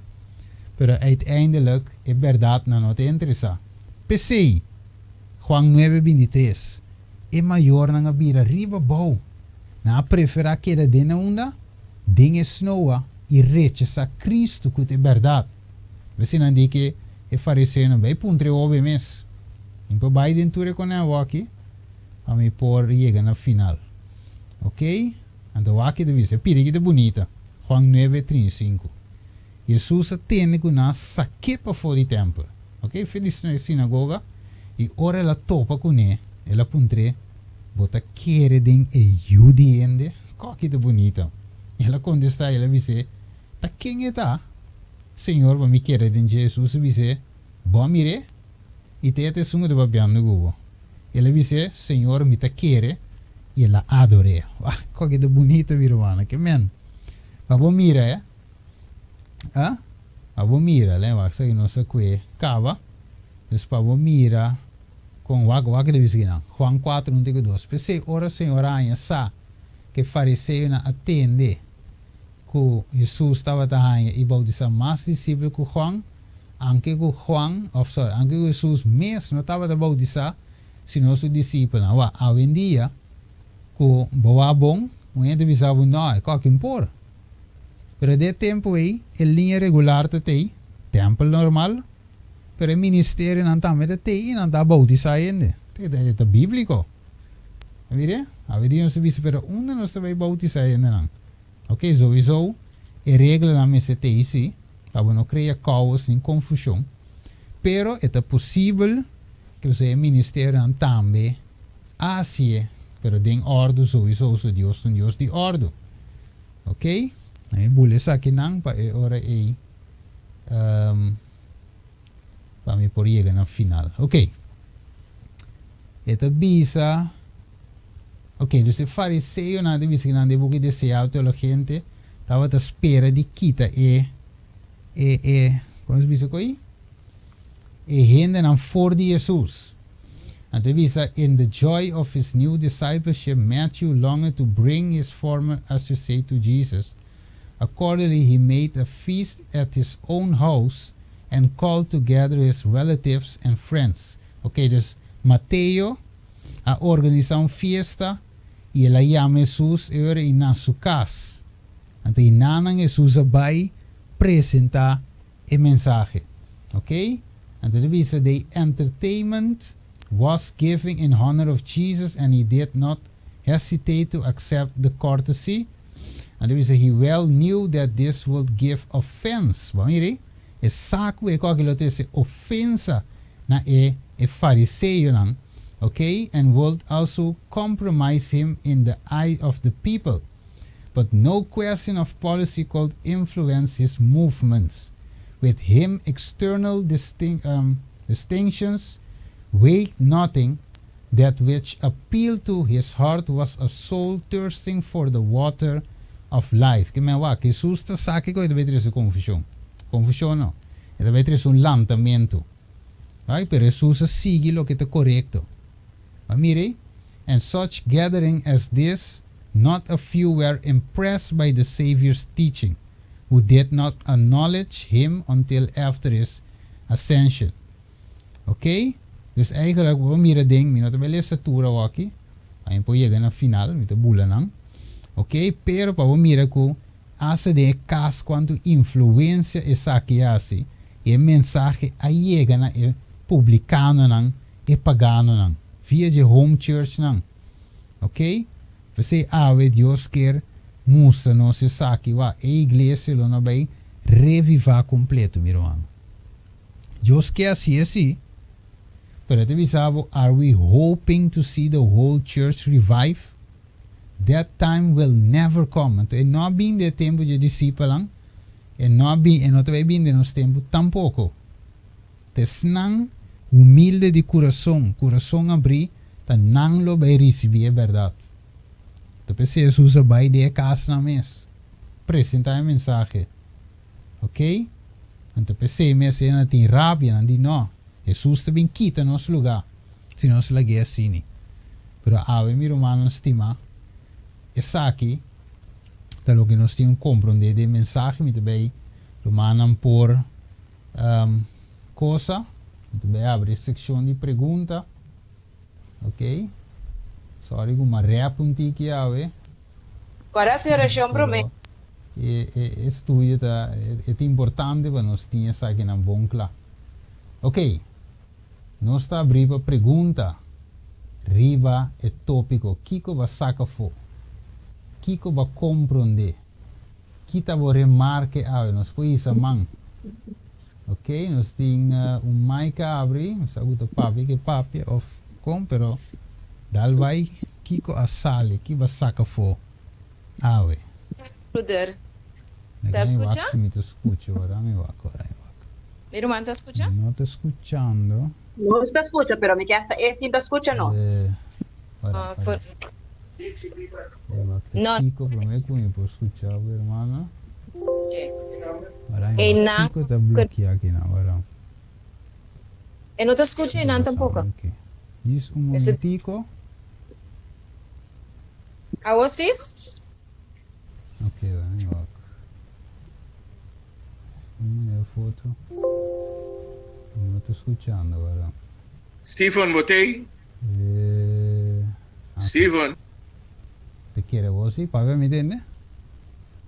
pero uiteindelijk es verdad no te interesa. PC Juan 9:23. É maior na bira riba bom. Na prefera que da dena onda, dinge snowa e rechaça Cristo que é verdade. Você não diz que é fariseu não vai puntre ove mes. Então vai dentro com a aqui, a me por chegar na final. Ok? Então aqui deve ser pire que é bonita. Juan 9:35. Jesus tem que na saque para fora do templo. Ok? Feliz na sinagoga. E ora ela topa com ele, ela puntre, bota querer den e judiende, que de bonita. Ela contesta, ela dice, ta quem é tá? Senhor, para me querer den Jesus, dice, Bom, mire, e te sungo de babiando Google. Ele dice, Senhor, me te quiere, e ela adore. Ah, que de bonito, virwana, que men. Mas bom, mira, ah? A bom mira, lembra que não se que cava. Depois bom mira com o que deve seguir. Juan 4, 1, 2. Pensei, ora, Senhor, ainda sa que fariseu na atende que Jesus estava aí e bautizar mais discípulos que Juan, anche que Juan, anche que Jesus mesmo não estava a bautizar, senão seus discípulos. Hoje em dia, que boa bom, o gente pensava, não, é qualquer impor. Pero de tempo aí, a linha regular te tem, templo normal, pero o ministério não está met te não está bautizar ainda. É bíblico. Mire, a ver, não se diz, pero onde não está bautizar ainda não. Ok, sowieso, a regra na mesa te sim, para não criar caos nem confusão. Pero é possível que o ministério não também assim, pero tem ordem sowieso, so Deus um Deus de ordem. Ok? Aí boleh sakit nang pa ora e para me por llegar na final. Ok. Esta bisa. Ok, então o fariseu na de bisa que na de boca de se auto a gente estava à espera de quita como se diz aí? E gente não for de Jesus. Então bisa in the joy of his new discipleship, Matthew longed to bring his former associate to Jesus. Accordingly, he made a feast at his own house and called together his relatives and friends. Ok, dus Mateo a organizar uma fiesta e ele chama Jesus e na sua casa. Então, nanan Jesus vai apresentar a mensagem. Ok? Então, the entertainment was given in honor of Jesus and he did not hesitate to accept the courtesy. And he well knew that this would give offense. Mire, é saco é qualquer outra ofensa na fariseu, não? Okay, and would also compromise him in the eye of the people. But no question of policy could influence his movements. With him, external distinctions weighed nothing. That which appealed to his heart was a soul thirsting for the water of life. Que me va, que Jesus te saque que deve ter essa confusão. Confusão não. Deve ter um lançamento. Right? Pero Jesus sigue lo que é correto. Mire, and such gathering as this, not a few were impressed by the Savior's teaching, who did not acknowledge him until after his ascension. Ok? Dus eigenlijk, we mire ding, mi not bele satura waki, aí po chega na final, mi te bula nang. Ok? Pero pa we mire ku, asa de cas quanto influência essa que assim, e mensagem aí chega na e publicano nang, e pagano nang, via de home church nang. Ok? Você ave Deus quer mostra nos essa que a igreja lo não vai revivar completo, meu irmão. Deus quer assim. Pero te visavo, are we hoping to see the whole church revive? That time will never come. Então, e não bem de tempo de discípulos, e não vai bem de nos tempo tampouco. Tesnang humilde de coração abrir, tá não lo vai receber a verdade. Então, Jesus vai de casa na mesa, apresentar a mensagem, ok? Então, mesa não tem rábia, não diz não. Jesus também quita nosso lugar, se nós lagi assim. Pero ave mi romano estima, essa aqui, tá lo que nós temos compreender de mensagem, me também romano por coisa, me também abre seção de pergunta, ok? Sorry, uma reapunti aqui ave. Agora a senhora chama me. Estudo é importante para nós ter essa aqui na bom claro. Ok. Nós está abrindo a pergunta. Riba é tópico. Kiko vai sacar fo. Kiko vai compreender. Kita vai remarque a nós pois a mão. Ok, nós temos mic a abrir. Nós aguenta papi que papi of com, pero dal vai Kiko a sale. Que vai sacar fo. Ave. Bruder, Tá escutando? Me escuta agora, me vai agora. Mi hermano, ¿te escuchas? No te escuchando. No te escucho, pero mi casa es sin te escucha, no. Ah, for- No. No. Tico, prometo me puedo escuchar, hermana. Ahora, E não- Tico está bloqueado aqui na hora. Eu não te escucho e não tampouco. Diz um Esse- momentico. Alô, Steve? Ok, vamos lá. Uma foto. Não estou escutando agora. Stephen, botei? Stephen, Te quer você? Para me entender?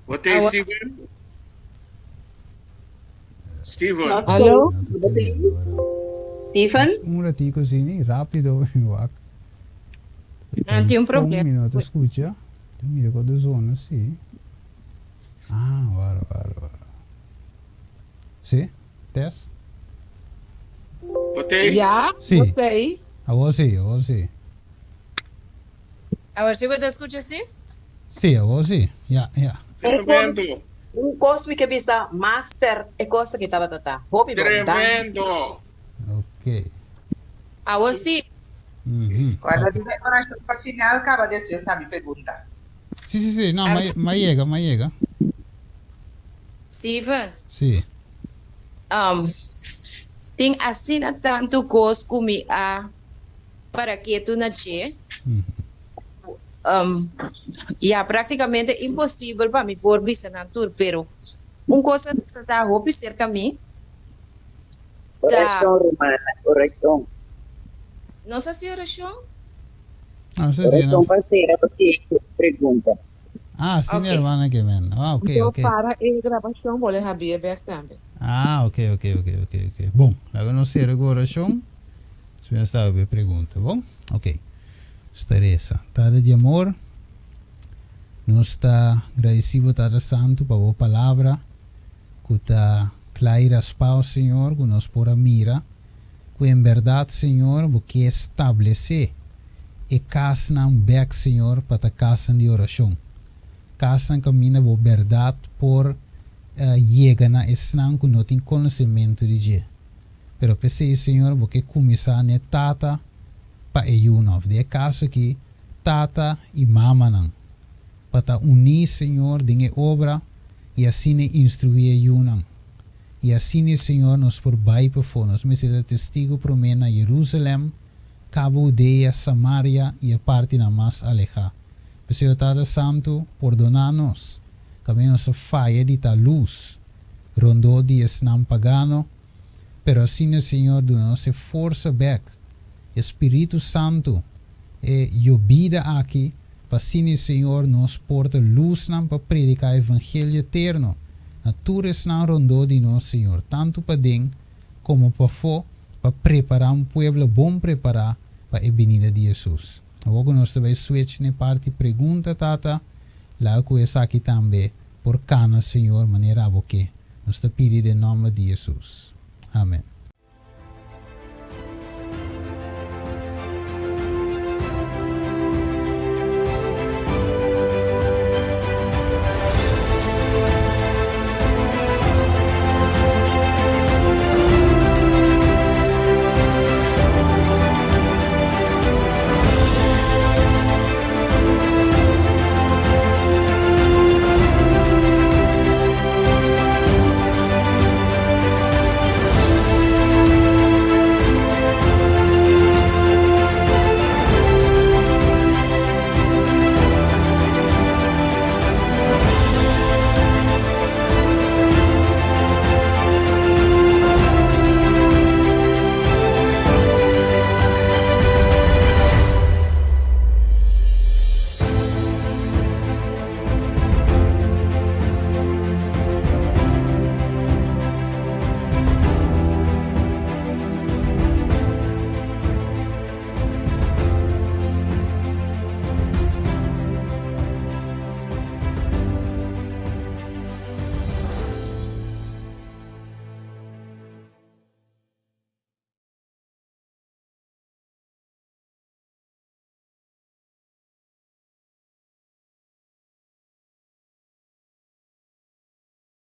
botei, Alô? Stephen? Stephen, Nossa. Alô? Não estou entendendo agora. Stephen? Um ratico assim, rápido. Não tem um problema. Minuto, escuta. Mira quando zona, sim. Agora. Sim? Teste? botei? Já? Sim. Botei. Agora sim. Agora, se você escuta, Steve? Sim, agora sim. Já. Tremendo, Cosme que bisa master é coisa que estava tata. Hobby bom. tremendo. Ok. Alô, Steve? Uhum. Quando nós estamos para final, acaba de ser essa minha pergunta. Sim. Não, mas chega. Steven, Sim. tem assim tanto coisa comigo para que tu nascer. Uhum. E praticamente é impossível para mim por bisa na tour, pero coisa que está roupa cerca de mim. Correção romana, correção. Nossa Senhora Chão? Não sei se Correção não. parceira, você pergunta. Sim, Ok. minha irmã que vem. Ok. Então, para a gravação, vou levar a aberta também. Ok. Bom, agora não sei agora, Sean. Se você estava a pergunta, bom? Ok. Teresa, Tada de amor, nós está agradecido, Tada Santo, para a palavra, que está clara para o Senhor, que nós por mira, que em verdade, Senhor, porque estabelecer e casa não back, Senhor, para a casa de oração. Casa caminha por verdade por chega na esnan que não tem conhecimento de Deus. Pero pensei, Senhor, porque começar a tata para ayuno. De caso que tata e mama não. Para unir, Senhor, de obra e assim instruir ayuno. E assim, Senhor, nos por bai para fora. Nós me ser testigo para mim na Jerusalém, Cabo Deia, Samaria e a parte na mais aleja. Senhor Tata Santo, por donar-nos, também nossa faia de ta luz, rondou de esnam pagano, pero assim, Senhor, do nossa força back, Espírito Santo, e vida aqui, para assim, Senhor, nos porta luz para predicar o Evangelho eterno, na tua esnam rondou de nós, Senhor, tanto para dentro como para fora, para preparar povo bom preparar para a venida de Jesus. Agora nós também switch na parte pergunta, Tata, lá que eu aqui também, por cana, Senhor, maneira que nós te pedimos em nome de Jesus. Amém.